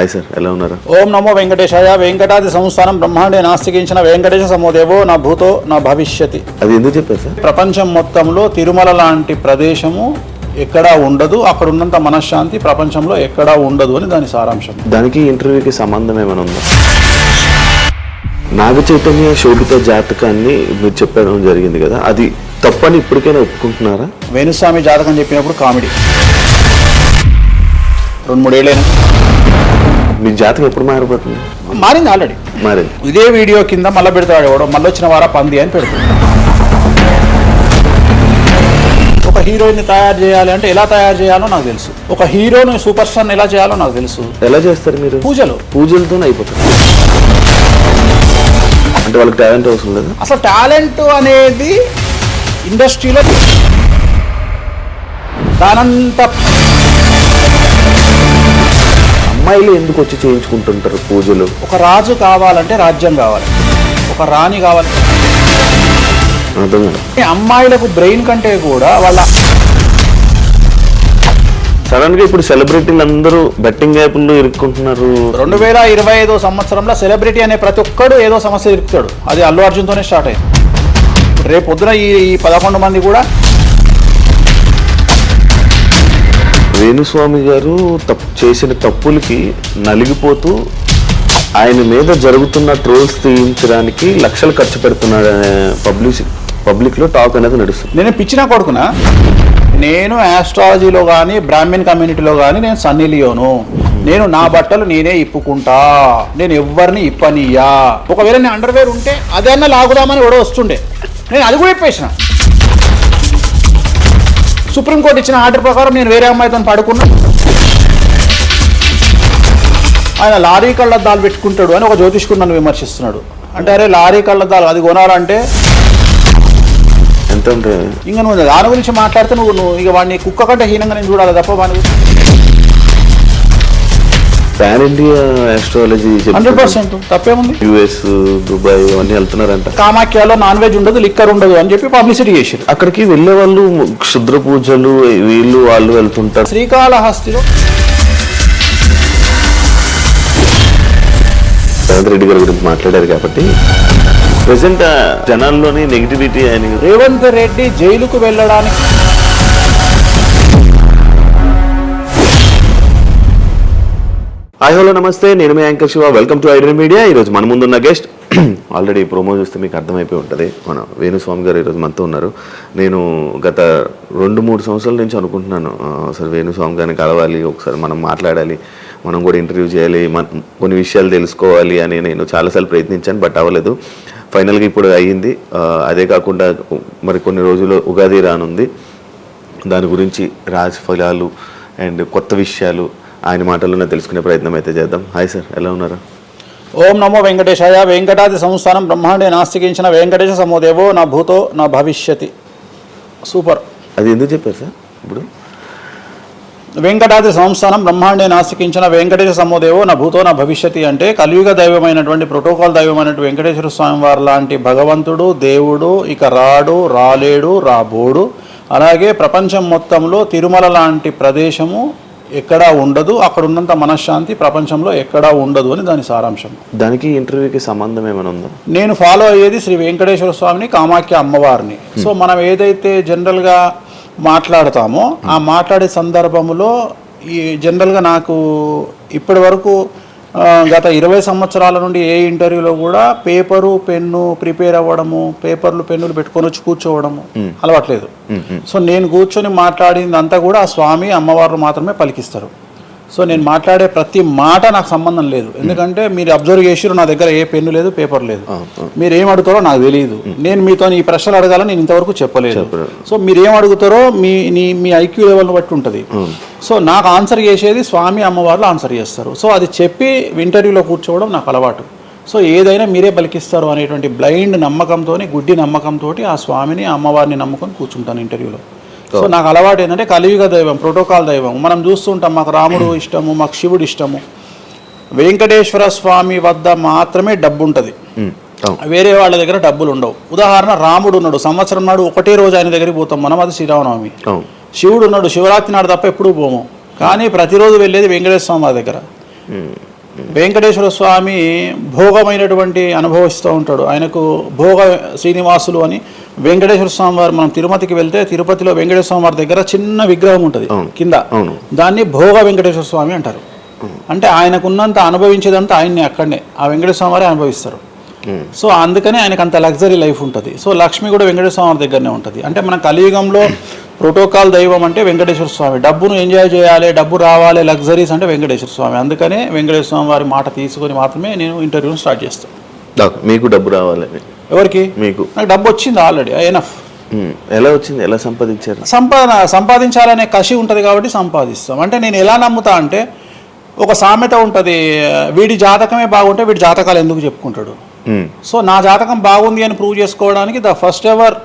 Hi sir, ఎలా ఉన్నారు? ఓం నమో వెంకటేశాయ. వెంకటాది సంస్థానం బ్రహ్మాండే నాస్తికించిన వెంకటేశ సమోదేవో నా భూతో నా భవిష్యతి. అది ఎందుకు చెప్పారు సార్? ప్రపంచం మొత్తంలో తిరుమల లాంటి ప్రదేశము ఎక్కడా ఉండదు, అక్కడ ఉన్నంత మనశ్శాంతి ప్రపంచంలో ఎక్కడా ఉండదు అని దాని సారాంశం. దానికి ఇంటర్వ్యూకి సంబంధం ఏమైనా ఉందా? నాగ చైతన్య శోభిత జాతకాన్ని మీరు చెప్పడం జరిగింది కదా, అది తప్పని ఇప్పటికైనా ఒప్పుకుంటున్నారా? వేణుస్వామి జాతకం చెప్పినప్పుడు కామెడీ 2-3 ఏళ్ళైనా. మీ జాతకం ఎప్పుడు మారిపోతుంది? మారింది, ఆల్రెడీ మారింది. ఇదే వీడియో కింద మళ్ళీ పెడతాడు ఎవడో, మళ్ళీ వచ్చిన వారా పంది అని పెడుతుంది. ఒక హీరోయిన్ తయారు చేయాలి అంటే ఎలా తయారు చేయాలో నాకు తెలుసు, ఒక హీరోని సూపర్ స్టార్ ఎలా చేయాలో నాకు తెలుసు. ఎలా చేస్తారు మీరు? పూజలతోనే అయిపోతుంది. అంటే వాళ్ళకి టాలెంట్ అవసరం లేదు. అసలు టాలెంట్ అనేది ఇండస్ట్రీలో దానంత. అమ్మాయిలు ఎందుకు వచ్చి చేయించుకుంటుంటారు పూజలు? ఒక రాజు కావాలంటే రాజ్యం కావాలి, ఒక రాణి కావాలి. అమ్మాయిలకు బ్రెయిన్ కంటే కూడా వాళ్ళ సడన్ గా ఇప్పుడు సెలబ్రిటీలు అందరూ బెట్టింగ్ యాప్లు ఇరుక్కుంటున్నారు. 2025 సంవత్సరంలో సెలబ్రిటీ అనే ప్రతి ఒక్కడు ఏదో సమస్య ఇరుకుతాడు. అది అల్లు అర్జున్తోనే స్టార్ట్ అయింది. రేపు పొద్దున ఈ 11 మంది కూడా. వేణుస్వామి గారు చేసిన తప్పులకి నలిగిపోతూ ఆయన మీద జరుగుతున్న ట్రోల్స్ తీయించడానికి లక్షలు ఖర్చు పెడుతున్నాడనే పబ్లిక్లో టాక్ అనేది నడుస్తుంది. నేను పిచ్చినా కొడుకున్నా. నేను ఆస్ట్రాలజీలో కానీ బ్రాహ్మణ్ కమ్యూనిటీలో కానీ నేను సన్నీ లియోను. నేను నా బట్టలు నేనే ఇప్పుకుంటా, నేను ఎవరిని ఇప్పనియా. ఒకవేళ నేను అండర్వేర్ ఉంటే అదన్నా లాగుదామని ఎవడో వస్తుండే, నేను అది కూడా ఇప్పేసిన. సుప్రీంకోర్టు ఇచ్చిన ఆర్డర్ ప్రకారం నేను వేరే అమ్మాయితో పడుకున్నా. ఆయన లారీ కళ్ళద్దాలు పెట్టుకుంటాడు అని ఒక జ్యోతిష్కుడు నన్ను విమర్శిస్తున్నాడు. అంటే అరే లారీ కళ్ళద్దాలు అది కొనాలంటే ఎంత ఉంటుంది? ఇంకా నువ్వు దాని గురించి మాట్లాడితే నువ్వు ఇక వాడిని కుక్క కంటే హీనంగా నేను చూడాలి తప్ప వాడిని. పాన్ ఇండియా ఆస్ట్రాలజీ 100% తప్పేముంది. US, దుబాయ్ అవన్నీ వెళ్తున్నారంట. కామాఖ్యలో నాన్ వెజ్ ఉండదు, లిక్కర్ ఉండదు అని చెప్పి పబ్లిసిటీ చేశారు. అక్కడికి వెళ్ళే వాళ్ళు క్షుద్ర పూజలు వీళ్ళు వాళ్ళు వెళ్తుంటారు. శ్రీకాళహస్తిలో రేవంత్ రెడ్డి గారి గురించి మాట్లాడారు కాబట్టి ప్రెసెంట్ జనాల్లోని నెగిటివిటీ అని. రేవంత్ రెడ్డి జైలుకు వెళ్ళడానికి హాయ్ హలో నమస్తే, నేను మీ anchor Shiva. Welcome to Aiden media. ఈరోజు మన ముందున్న గెస్ట్ ఆల్రెడీ ప్రోమో చూస్తే మీకు అర్థమైపోయి ఉంటుంది, మన వేణుస్వామి గారు ఈరోజు మనతో ఉన్నారు. నేను గత 2-3 సంవత్సరాల నుంచి అనుకుంటున్నాను అసలు వేణుస్వామి గారిని కలవాలి, ఒకసారి మనం మాట్లాడాలి, మనం కూడా ఇంటర్వ్యూ చేయాలి, కొన్ని విషయాలు తెలుసుకోవాలి అని నేను చాలాసార్లు ప్రయత్నించాను, బట్ అవ్వలేదు. ఫైనల్గా ఇప్పుడు అయ్యింది. అదే కాకుండా మరి కొన్ని రోజులు ఉగాది రానుంది, దాని గురించి రాశి ఫలాలు అండ్ కొత్త విషయాలు ఆయన మాటల్లోనే తెలుసుకునే ప్రయత్నం అయితే చేద్దాం. హాయ్ సార్, ఎలా ఉన్నారు? ఓం నమో వెంకటేశాయ. వెంకటాది సంస్థానం బ్రహ్మాండే నాస్తికించిన వెంకటేశ సమోదేవో నా భూతో నా భవిష్యతి. సూపర్. అది ఎందుకు చెప్పారు సార్? ఇప్పుడు వెంకటాది సంస్థానం బ్రహ్మాండే నాస్తికించిన వెంకటేశ సమోదేవో నా భూతో నా భవిష్యతి అంటే కలియుగ దైవమైనటువంటి ప్రోటోకాల్ దైవమైనటువంటి వెంకటేశ్వర స్వామి వారు లాంటి భగవంతుడు దేవుడు ఇక రాడు, రాలేడు, రాబోడు. అలాగే ప్రపంచం మొత్తంలో తిరుమల లాంటి ప్రదేశము ఎక్కడా ఉండదు, అక్కడ ఉన్నంత మనశ్శాంతి ప్రపంచంలో ఎక్కడా ఉండదు అని దాని సారాంశం. దానికి ఇంటర్వ్యూకి సంబంధం ఏమైనా ఉందా? నేను ఫాలో అయ్యేది శ్రీ వెంకటేశ్వర స్వామిని, కామాఖ్య అమ్మవారిని. సో మనం ఏదైతే జనరల్గా మాట్లాడతామో ఆ మాట్లాడే సందర్భంలో ఈ జనరల్గా నాకు ఇప్పటి వరకు గత 20 సంవత్సరాల నుండి ఏ ఇంటర్వ్యూలో కూడా పేపరు పెన్ను ప్రిపేర్ అవ్వడము, పేపర్లు పెన్నులు పెట్టుకొని వచ్చి కూర్చోవడము అలవాట్లేదు. సో నేను కూర్చొని మాట్లాడింది అంతా కూడా ఆ స్వామి అమ్మవారు మాత్రమే పలికిస్తారు. సో నేను మాట్లాడే ప్రతి మాట నాకు సంబంధం లేదు, ఎందుకంటే మీరు అబ్జర్వ్ చేసిరు నా దగ్గర ఏ పెన్ను లేదు, పేపర్ లేదు. మీరు ఏం అడుగుతారో నాకు తెలియదు, నేను మీతో ఈ ప్రశ్నలు అడగాలని నేను ఇంతవరకు చెప్పలేదు. సో మీరు ఏం అడుగుతారో మీ ఐక్యూ లెవెల్ని బట్టి ఉంటుంది. సో నాకు ఆన్సర్ చేసేది స్వామి అమ్మవార్లు ఆన్సర్ చేస్తారు. సో అది చెప్పి ఇంటర్వ్యూలో కూర్చోవడం నాకు అలవాటు. సో ఏదైనా మీరే పలికిస్తారు అనేటువంటి బ్లైండ్ నమ్మకంతో, గుడ్డి నమ్మకంతో ఆ స్వామిని అమ్మవారిని నమ్ముకొని కూర్చుంటాను ఇంటర్వ్యూలో. సో నాకు అలవాటు ఏంటంటే కలియుగ దైవం, ప్రోటోకాల్ దైవం మనం చూస్తుంటాం. మాకు రాముడు ఇష్టము, మాకు శివుడు ఇష్టము. వెంకటేశ్వర స్వామి వద్ద మాత్రమే డబ్బు ఉంటుంది, వేరే వాళ్ళ దగ్గర డబ్బులు ఉండవు. ఉదాహరణ, రాముడు ఉన్నాడు, సంవత్సరం నాడు ఒకటే రోజు ఆయన దగ్గరికి పోతాం మనం, అది శ్రీరామనవమి. శివుడు ఉన్నాడు, శివరాత్రి నాడు తప్ప ఎప్పుడూ పోము, కానీ ప్రతిరోజు వెళ్ళేది వెంకటేశ్వర స్వామి దగ్గర. వెంకటేశ్వర స్వామి భోగమైనటువంటి అనుభవిస్తూ ఉంటాడు. ఆయనకు భోగ శ్రీనివాసులు అని వెంకటేశ్వర స్వామి వారు, మనం తిరుపతికి వెళ్తే తిరుపతిలో వెంకటేశ్వర స్వామి వారి దగ్గర చిన్న విగ్రహం ఉంటుంది కింద, దాన్ని భోగ వెంకటేశ్వర స్వామి అంటారు. అంటే ఆయనకున్నంత అనుభవించేదంతా ఆయన్ని అక్కడనే ఆ వెంకటేశ్వర స్వామి వారే అనుభవిస్తారు. సో అందుకనే ఆయనకు అంత లగ్జరీ లైఫ్ ఉంటుంది. సో లక్ష్మి కూడా వెంకటేశ్వర స్వామి దగ్గరనే ఉంటుంది. అంటే మన కలియుగంలో ప్రోటోకాల్ దైవం అంటే వెంకటేశ్వర స్వామి. డబ్బును ఎంజాయ్ చేయాలి, డబ్బు రావాలి, లగ్జరీస్ అంటే వెంకటేశ్వర స్వామి. అందుకనే వెంకటేశ్వర స్వామి వారి మాట తీసుకొని మాత్రమే నేను ఇంటర్వ్యూని స్టార్ట్ చేస్తాను. మీకు డబ్బు రావాలి? ఎవరికి? మీకు. నాకు డబ్బు వచ్చింది ఆల్రెడీ, ఎనఫ్. ఎలా వచ్చింది? ఎలా సంపాదించారు? సంపాదించాలనే కసి ఉంటుంది కాబట్టి సంపాదిస్తాం. అంటే నేను ఎలా నమ్ముతా అంటే, ఒక సామెత ఉంటుంది, వీడి జాతకమే బాగుంటే వీడి జాతకాలు ఎందుకు చెప్పుకుంటాడు. సో నా జాతకం బాగుంది అని ప్రూవ్ చేసుకోవడానికి the first ever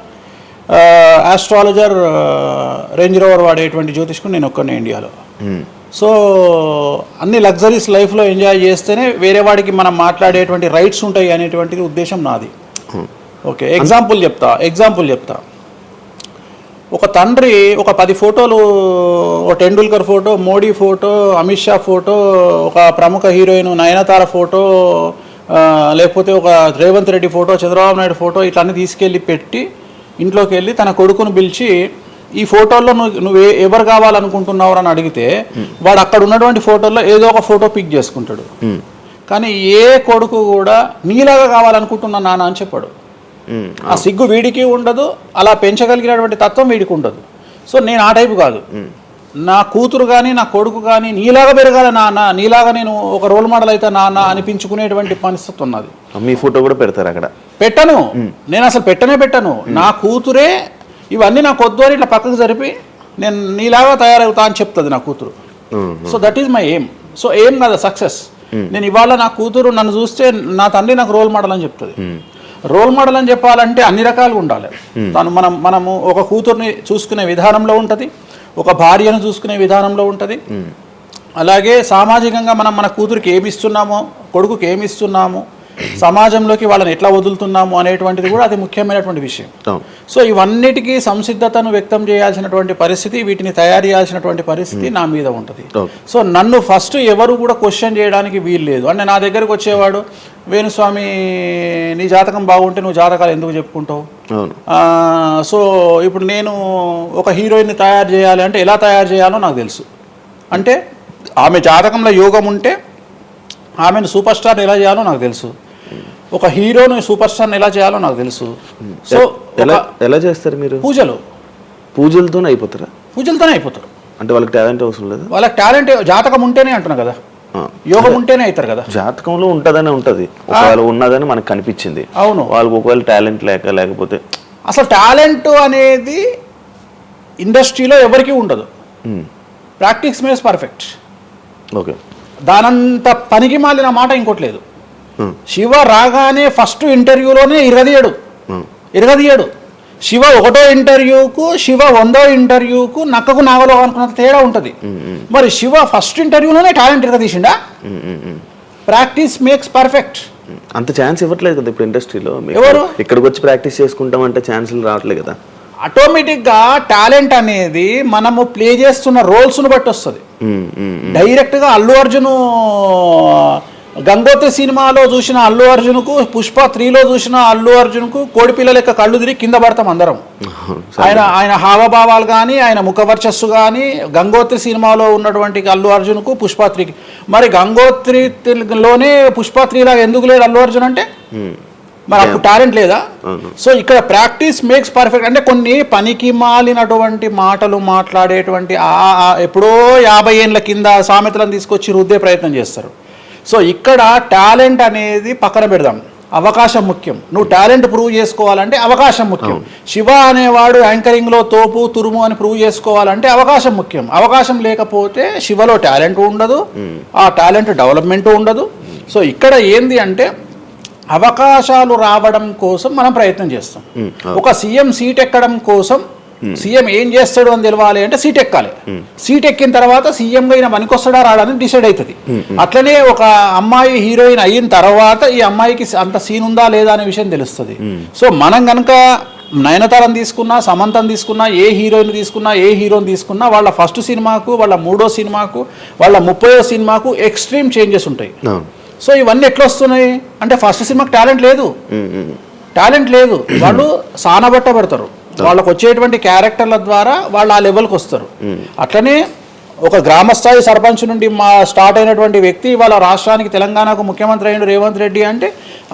astrologer range rover వాడేటువంటి జ్యోతిష్కుడు నేను ఒక్కనే ఇండియాలో. సో అన్ని లగ్జరీస్ లైఫ్లో ఎంజాయ్ చేస్తేనే వేరే వాడికి మనం మాట్లాడేటువంటి రైట్స్ ఉంటాయి అనేటువంటిది ఉద్దేశం నాది. ఓకే, ఎగ్జాంపుల్ చెప్తా. ఒక తండ్రి ఒక 10 ఫోటోలు, ఒక Tendulkar photo, Modi photo, Amit Shah photo, ఒక ప్రముఖ హీరోయిన్ నయనతార ఫోటో, లేకపోతే ఒక రేవంత్ రెడ్డి ఫోటో, చంద్రబాబు నాయుడు ఫోటో, ఇట్లన్నీ తీసుకెళ్ళి పెట్టి ఇంట్లోకి వెళ్ళి తన కొడుకును పిలిచి, ఈ ఫోటోల్లో నువ్వు ఎవరు కావాలనుకుంటున్నావు అని అడిగితే వాడు అక్కడ ఉన్నటువంటి ఫోటోల్లో ఏదో ఒక ఫోటో పిక్ చేసుకుంటాడు. కానీ ఏ కొడుకు కూడా నీలాగా కావాలనుకుంటున్నా నాన్న అని చెప్పాడు. ఆ సిగ్గు వీడికి ఉండదు, అలా పెంచగలిగినటువంటి తత్వం వీడికి ఉండదు. సో నేను ఆ టైపు కాదు. నా కూతురు కానీ నా కొడుకు కానీ నీలాగా పెరగాలి నాన్న, నీలాగా నేను ఒక రోల్ మోడల్ అయితే నాన్న అనిపించుకునేటువంటి పరిస్థితి ఉన్నది. మీ ఫోటో కూడా పెడతారు అక్కడ? పెట్టను, నేను అసలు పెట్టను. నా కూతురే ఇవన్నీ నాకు వద్దు అని ఇట్లా పక్కకు జరిపి నేను నీలాగా తయారవుతా అని చెప్తుంది నా కూతురు. So that is my aim. So aim కదా సక్సెస్. నేను ఇవాళ నా కూతురు నన్ను చూస్తే నా తండ్రి నాకు రోల్ మోడల్ అని చెప్తుంది. రోల్ మోడల్ అని చెప్పాలంటే అన్ని రకాలుగా ఉండాలి. మనము ఒక కూతుర్ని చూసుకునే విధానంలో ఉంటుంది, ఒక భార్యను చూసుకునే విధానంలో ఉంటుంది. అలాగే సామాజికంగా మనం మన కూతురికి ఏమి ఇస్తున్నామో, కొడుకుకి ఏమి ఇస్తున్నాము, సమాజంలోకి వాళ్ళని ఎట్లా వదులుతున్నాము అనేటువంటిది కూడా అది ముఖ్యమైనటువంటి విషయం. సో ఇవన్నిటికీ సంసిద్ధతను వ్యక్తం చేయాల్సినటువంటి పరిస్థితి, వీటిని తయారు చేయాల్సినటువంటి పరిస్థితి నా మీద ఉంటుంది. సో నన్ను ఫస్ట్ ఎవరు కూడా క్వశ్చన్ చేయడానికి వీలు లేదు. అంటే నా దగ్గరకు వచ్చేవాడు, వేణుస్వామి నీ జాతకం బాగుంటే నువ్వు జాతకాలు ఎందుకు చెప్పుకుంటావు? సో ఇప్పుడు నేను ఒక హీరోయిన్ని తయారు చేయాలి అంటే ఎలా తయారు చేయాలో నాకు తెలుసు. అంటే ఆమె జాతకంలో యోగం ఉంటే ఆమెను సూపర్ స్టార్ ఎలా చేయాలో నాకు తెలుసు, ఒక హీరోని సూపర్ స్టార్ని ఎలా చేయాలో నాకు తెలుసు. సో ఎలా చేస్తారు మీరు? పూజలతోనే అయిపోతారా? పూజలతోనే అయిపోతారు. అంటే వాళ్ళకి టాలెంట్ అవసరం లేదు? వాళ్ళకి టాలెంట్ జాతకం ఉంటేనే అంటున్నా కదా, యోగం ఉంటేనే అవుతారు కదా. జాతకంలో ఉంటుందనే ఉంటుంది, ఒకవేళ ఉన్నదని మనకు కనిపించింది. అవును, వాళ్ళకి ఒకవేళ టాలెంట్ లేకపోతే అసలు టాలెంట్ అనేది ఇండస్ట్రీలో ఎవరికీ ఉండదు. Practice makes perfect. ఓకే, దానంత పనికి మాలిన మాట ఇంకోటి లేదు. శివ రాగానే ఫస్ట్ ఇంటర్వ్యూలోనే ఇరగదీయడు. శివ 1వ ఇంటర్వ్యూకు, శివ 100వ ఇంటర్వ్యూకు నక్కకు నాగలో అనుకున్నంత తేడా ఉంటుంది. మరి శివ ఫస్ట్ ఇంటర్వ్యూలోనే టాలెంట్ ఇరగదీసిండా? Practice makes perfect. అంత ఛాన్స్ ఇవ్వట్లేదు కదా ఇప్పుడు ఇండస్ట్రీలో. ఎవరు ఇక్కడికి వచ్చి ప్రాక్టీస్ చేసుకుంటామంటే ఛాన్సులు రావట్లేదు కదా. ఆటోమేటిక్గా టాలెంట్ అనేది మనము ప్లే చేస్తున్న రోల్స్ను బట్టి వస్తుంది. డైరెక్ట్గా అల్లు అర్జున్ గంగోత్రి సినిమాలో చూసిన అల్లు అర్జున్కు, పుష్ప 3లో చూసిన అల్లు అర్జున్కు కోడిపిల్ల లెక్క కళ్ళు తిరిగి కింద పడతాం అందరం. ఆయన హావభావాలు కానీ, ఆయన ముఖవర్చస్సు కానీ, గంగోత్రి సినిమాలో ఉన్నటువంటి అల్లు అర్జున్కు, పుష్ప 3కి. మరి గంగోత్రిలోనే పుష్ప 3 లాగా ఎందుకు లేడు అల్లు అర్జున్ అంటే? మరి అప్పుడు టాలెంట్ లేదా? సో ఇక్కడ ప్రాక్టీస్ మేక్స్ పర్ఫెక్ట్. అంటే కొన్ని పనికి మాలినటువంటి మాటలు మాట్లాడేటువంటి ఎప్పుడో 50 ఏళ్ళ కింద సామెతలను తీసుకొచ్చి రుద్దే ప్రయత్నం చేస్తారు. సో ఇక్కడ టాలెంట్ అనేది పక్కన పెడదాం, అవకాశం ముఖ్యం. నువ్వు టాలెంట్ ప్రూవ్ చేసుకోవాలంటే అవకాశం ముఖ్యం. శివ అనేవాడు యాంకరింగ్లో తోపు తురుము అని ప్రూవ్ చేసుకోవాలంటే అవకాశం ముఖ్యం. అవకాశం లేకపోతే శివలో టాలెంట్ ఉండదు, ఆ టాలెంట్ డెవలప్మెంట్ ఉండదు. సో ఇక్కడ ఏంది అంటే అవకాశాలు రావడం కోసం మనం ప్రయత్నం చేస్తాం. ఒక సీఎం సీట్ ఎక్కడం కోసం సీఎం ఏం చేస్తాడు అని తెలవాలి అంటే సీట్ ఎక్కాలి. సీట్ ఎక్కిన తర్వాత సీఎంగా ఈయన పనికొస్తాడా రాడని డిసైడ్ అవుతుంది. అట్లనే ఒక అమ్మాయి హీరోయిన్ అయిన తర్వాత ఈ అమ్మాయికి అంత సీన్ ఉందా లేదా అనే విషయం తెలుస్తుంది. సో మనం కనుక నయనతారని తీసుకున్నా, సమంతని తీసుకున్నా, ఏ హీరోయిన్ తీసుకున్నా, ఏ హీరోని తీసుకున్నా, వాళ్ళ ఫస్ట్ సినిమాకు, వాళ్ళ 3వ సినిమాకు, వాళ్ళ 30వ సినిమాకు ఎక్స్ట్రీమ్ చేంజెస్ ఉంటాయి. సో ఇవన్నీ ఎట్లా వస్తున్నాయి అంటే ఫస్ట్ సినిమాకి టాలెంట్ లేదు, వాళ్ళు సానబట్ట పెడతారు, వాళ్ళకు వచ్చేటువంటి క్యారెక్టర్ల ద్వారా వాళ్ళు ఆ లెవెల్కి వస్తారు. అట్లనే ఒక గ్రామస్థాయి సర్పంచ్ నుండి స్టార్ట్ అయినటువంటి వ్యక్తి వాళ్ళ రాష్ట్రానికి తెలంగాణకు ముఖ్యమంత్రి అయిన రేవంత్ రెడ్డి అంటే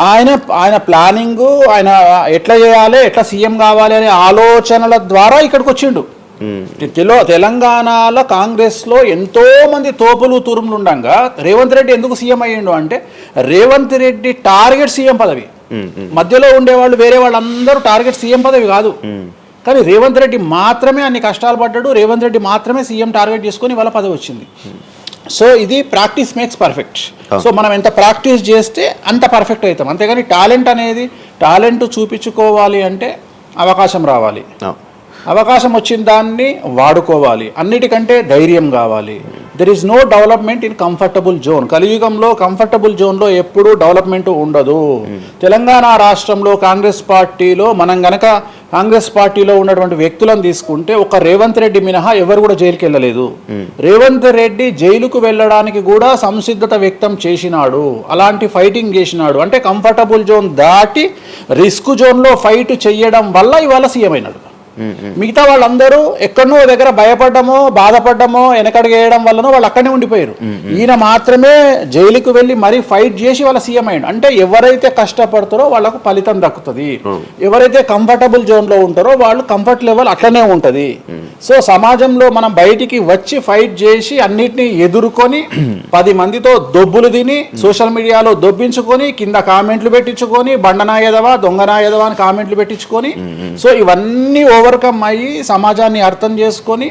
ఆయన ప్లానింగ్, ఆయన ఎట్లా చేయాలి, ఎట్లా సీఎం కావాలి అనే ఆలోచనల ద్వారా ఇక్కడికి వచ్చిండు. తెలంగాణలో కాంగ్రెస్లో ఎంతో మంది తోపులు తురుములు ఉండగా రేవంత్ రెడ్డి ఎందుకు సీఎం అయ్యిండు అంటే రేవంత్ రెడ్డి టార్గెట్ సీఎం పదవి. మధ్యలో ఉండేవాళ్ళు వేరే వాళ్ళందరూ టార్గెట్ సీఎం పదవి కాదు, కానీ రేవంత్ రెడ్డి మాత్రమే అన్ని కష్టాలు పడ్డాడు, రేవంత్ రెడ్డి మాత్రమే సీఎం టార్గెట్ చేసుకొని వాళ్ళ పదవి వచ్చింది. సో ఇది ప్రాక్టీస్ మేక్స్ పర్ఫెక్ట్. సో మనం ఎంత ప్రాక్టీస్ చేస్తే అంత పర్ఫెక్ట్ అవుతాం. అంతేగాని టాలెంట్ చూపించుకోవాలి అంటే అవకాశం రావాలి, అవకాశం వచ్చిన దాన్ని వాడుకోవాలి, అన్నిటికంటే ధైర్యం కావాలి. There is no development in comfortable zone. కలియుగంలో కంఫర్టబుల్ జోన్లో ఎప్పుడూ డెవలప్మెంట్ ఉండదు. తెలంగాణ రాష్ట్రంలో కాంగ్రెస్ పార్టీలో మనం గనక కాంగ్రెస్ పార్టీలో ఉన్నటువంటి వ్యక్తులను తీసుకుంటే ఒక రేవంత్ రెడ్డి మినహా ఎవరు కూడా జైలుకి వెళ్ళలేదు. రేవంత్ రెడ్డి జైలుకు వెళ్ళడానికి కూడా సంసిద్ధత వ్యక్తం చేసినాడు, అలాంటి ఫైటింగ్ చేసినాడు. అంటే కంఫర్టబుల్ జోన్ దాటి రిస్క్ జోన్లో ఫైట్ చేయడం వల్ల ఇవాళ సీఎం అయినాడు. మిగతా వాళ్ళందరూ ఎక్కడనో దగ్గర భయపడ్డమో బాధపడ్డమో వెనకడుగు వేయడం వల్లనో వాళ్ళు అక్కడనే ఉండిపోయారు. ఈయన మాత్రమే జైలుకు వెళ్ళి మరీ ఫైట్ చేసి వాళ్ళ సీఎం అయ్యాడు. అంటే ఎవరైతే కష్టపడతారో వాళ్ళకు ఫలితం దక్కుతుంది, ఎవరైతే కంఫర్టబుల్ జోన్లో ఉంటారో వాళ్ళు కంఫర్ట్ లెవెల్ అట్లనే ఉంటుంది. సో సమాజంలో మనం బయటికి వచ్చి ఫైట్ చేసి అన్నిటినీ ఎదుర్కొని 10 మందితో దొబ్బులు తిని సోషల్ మీడియాలో దొబ్బించుకొని కింద కామెంట్లు పెట్టించుకొని బండనాయదవా దొంగనాయదవా అని కామెంట్లు పెట్టించుకొని సో ఇవన్నీ ఓవర్కమ్ అయ్యి సమాజాన్ని అర్థం చేసుకొని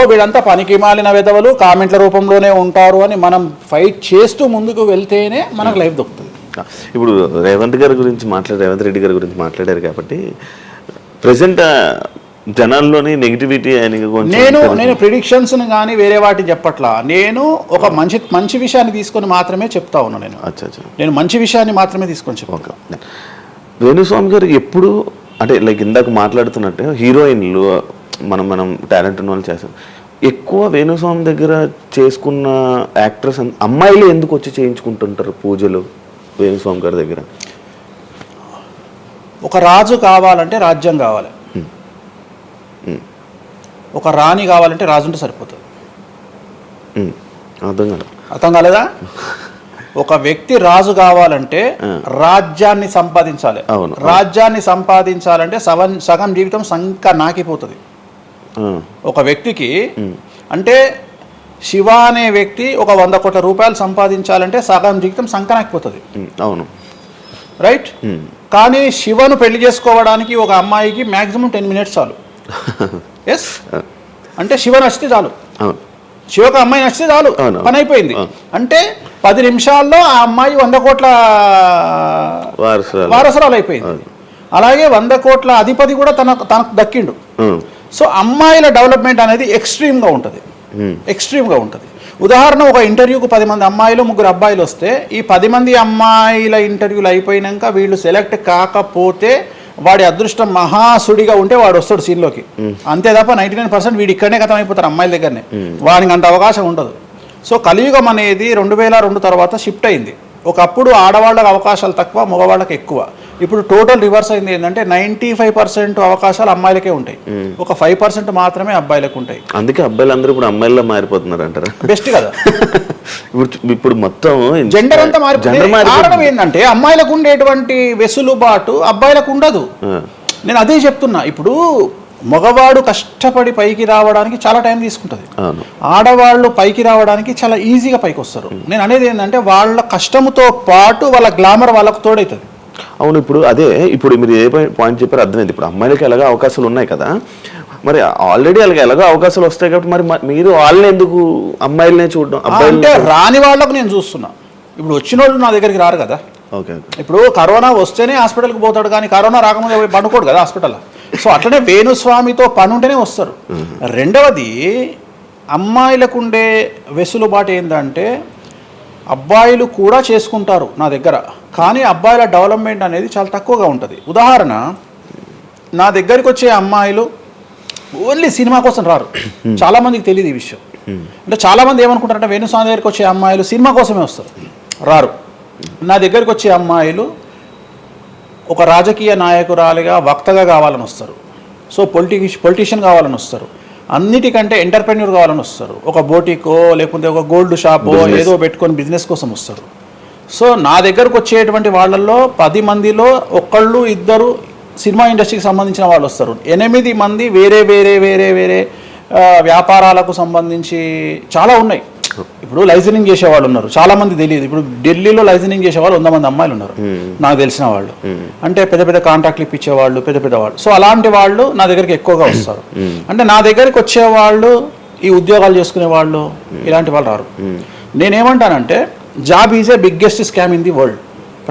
వీళ్ళంతా పనికి మాలిన వెధవలు కామెంట్ల రూపంలోనే ఉంటారు అని మనం ఫైట్ చేస్తూ ముందుకు వెళ్తేనే మనకు లైఫ్ దొరుకుతుంది. ఇప్పుడు రేవంత్ రెడ్డి గారి గురించి మాట్లాడారు కాబట్టి ప్రెసెంట్ జనాల్లోని నెగిటివిటీ నేను ప్రిడిక్షన్స్ కానీ వేరే వాటి చెప్పట్లా. నేను ఒక మంచి విషయాన్ని తీసుకొని మాత్రమే చెప్తా ఉన్నా. నేను మంచి విషయాన్ని మాత్రమే తీసుకొని చెప్తా. వేణుస్వామి గారు ఎప్పుడు అంటే లైక్ ఇందాక మాట్లాడుతున్నట్టు హీరోయిన్లు మనం టాలెంట్ ఉన్న వాళ్ళు చేస్తారు. ఎక్కువ వేణుస్వామి దగ్గర చేసుకున్న యాక్టర్స్ అమ్మాయిలు ఎందుకు వచ్చి చేయించుకుంటుంటారు పూజలు వేణుస్వామి గారి దగ్గర? ఒక రాజు కావాలంటే రాజ్యం కావాలి, ఒక రాణి కావాలంటే రాజు ఉంటే సరిపోతుంది. అర్థం కాలేదా? ఒక వ్యక్తి రాజు కావాలంటే రాజ్యాన్ని సంపాదించాలి. రాజ్యాన్ని సంపాదించాలంటే సగం జీవితం సంక నాకిపోతుంది ఒక వ్యక్తికి. అంటే శివ అనే వ్యక్తి ఒక 100 కోట్ల రూపాయలు సంపాదించాలంటే సగం జీవితం సంక నాకిపోతుంది. అవును, రైట్. కానీ శివను పెళ్లి చేసుకోవడానికి ఒక అమ్మాయికి మ్యాక్సిమం 10 మినిట్స్ చాలు. ఎస్, అంటే శివ నచ్చితే చాలు, శివకు అమ్మాయి నచ్చితే చాలు, పని అయిపోయింది. అంటే 10 నిమిషాల్లో ఆ అమ్మాయి 100 కోట్ల వారసురాలు అయిపోయింది. అలాగే 100 కోట్ల అధిపతి కూడా తనకు దక్కిండు. సో అమ్మాయిల డెవలప్మెంట్ అనేది ఎక్స్ట్రీమ్గా ఉంటుంది. ఉదాహరణ, ఒక ఇంటర్వ్యూకు 10 మంది అమ్మాయిలు 3 అబ్బాయిలు వస్తే ఈ 10 మంది అమ్మాయిల ఇంటర్వ్యూలు అయిపోయినాక వీళ్ళు సెలెక్ట్ కాకపోతే వాడి అదృష్టం మహాసుడిగా ఉంటే వాడు వస్తాడు సీన్లోకి. అంతే తప్ప 99% వీడు ఇక్కడనే గతం అయిపోతారు అమ్మాయిల దగ్గరనే, వాడికి అంత అవకాశం ఉండదు. సో కలియుగం అనేది 2002 తర్వాత షిఫ్ట్ అయింది. ఒకప్పుడు ఆడవాళ్ళకి అవకాశాలు తక్కువ, మగవాళ్ళకి ఎక్కువ. ఇప్పుడు టోటల్ రివర్స్ అయింది. ఏంటంటే 95% అవకాశాలు అమ్మాయిలకే ఉంటాయి, ఒక 5% మాత్రమే అబ్బాయిలకు ఉంటాయి. అందుకే అబ్బాయిలందరూ ఇప్పుడు అమ్మాయిల్లో మారిపోతున్నారు అంటారా? బెస్ట్ కదా. ఇప్పుడు మొత్తం జెండర్ అంతా మారిపోయింది. కారణం ఏంటంటే అమ్మాయిలకు ఉండేటువంటి వెసులుబాటు అబ్బాయిలకు ఉండదు. నేను అదే చెప్తున్నా. ఇప్పుడు మగవాడు కష్టపడి పైకి రావడానికి చాలా టైం తీసుకుంటుంది, ఆడవాళ్ళు పైకి రావడానికి చాలా ఈజీగా పైకి వస్తారు. నేను అనేది ఏంటంటే వాళ్ళ కష్టంతో పాటు వాళ్ళ గ్లామర్ వాళ్ళకు తోడవుతుంది. అవును, ఇప్పుడు మీరు ఏ పాయింట్ చెప్పారో అర్థమైంది. ఇప్పుడు అమ్మాయిలకి ఎలాగో అవకాశాలు ఉన్నాయి కదా, మరి ఆల్రెడీ అలాగే ఎలాగో అవకాశాలు వస్తాయి కాబట్టి మరి మీరు వాళ్ళని ఎందుకు అమ్మాయిలనే చూడడం? అంటే రాని వాళ్ళకు నేను చూస్తున్నా. ఇప్పుడు వచ్చిన వాళ్ళు నా దగ్గరికి రారు కదా. ఇప్పుడు కరోనా వస్తేనే హాస్పిటల్కి పోతాడు, కానీ కరోనా రాకముందే పండుకోడు కదా హాస్పిటల్. సో అట్లనే వేణుస్వామితో పని ఉంటేనే వస్తారు. రెండవది, అమ్మాయిలకు ఉండే వెసులుబాటు ఏంటంటే అబ్బాయిలు కూడా చేసుకుంటారు నా దగ్గర, కానీ అబ్బాయిల డెవలప్మెంట్ అనేది చాలా తక్కువగా ఉంటుంది. ఉదాహరణ, నా దగ్గరికి వచ్చే అమ్మాయిలు ఓన్లీ సినిమా కోసం రారు. చాలా మందికి తెలియదు ఈ విషయం. అంటే చాలా మంది ఏమనుకుంటారంటే వేణుస్వామి దగ్గరికి వచ్చే అమ్మాయిలు సినిమా కోసమే వస్తారు, రారు. నా దగ్గరికి వచ్చే అమ్మాయిలు ఒక రాజకీయ నాయకురాలిగా వక్తగా కావాలని వస్తారు. సో పొలిటీషియన్ కావాలని వస్తారు. అన్నిటికంటే ఎంటర్ప్రెన్యూర్ కావాలని వస్తారు. ఒక బోటికో లేకపోతే ఒక గోల్డ్ షాపో ఏదో పెట్టుకొని బిజినెస్ కోసం వస్తారు. సో నా దగ్గరకు వచ్చేటువంటి వాళ్ళల్లో 10 మందిలో ఒకళ్ళు ఇద్దరు సినిమా ఇండస్ట్రీకి సంబంధించిన వాళ్ళు వస్తారు. 8 మంది వేరే వేరే వేరే వేరే వ్యాపారాలకు సంబంధించి చాలా ఉన్నాయి. ఇప్పుడు లైసెన్సింగ్ చేసేవాళ్ళు ఉన్నారు, చాలా మంది తెలియదు. ఇప్పుడు ఢిల్లీలో లైసెన్సింగ్ చేసేవాళ్ళు 100 మంది అమ్మాయిలు ఉన్నారు నాకు తెలిసిన వాళ్ళు. అంటే పెద్ద పెద్ద కాంట్రాక్ట్లు ఇప్పించేవాళ్ళు, పెద్ద పెద్ద వాళ్ళు. సో అలాంటి వాళ్ళు నా దగ్గరికి ఎక్కువగా వస్తారు. అంటే నా దగ్గరికి వచ్చేవాళ్ళు ఈ ఉద్యోగాలు చేసుకునే వాళ్ళు ఇలాంటి వాళ్ళు రారు. నేనేమంటానంటే job is a biggest scam in the world.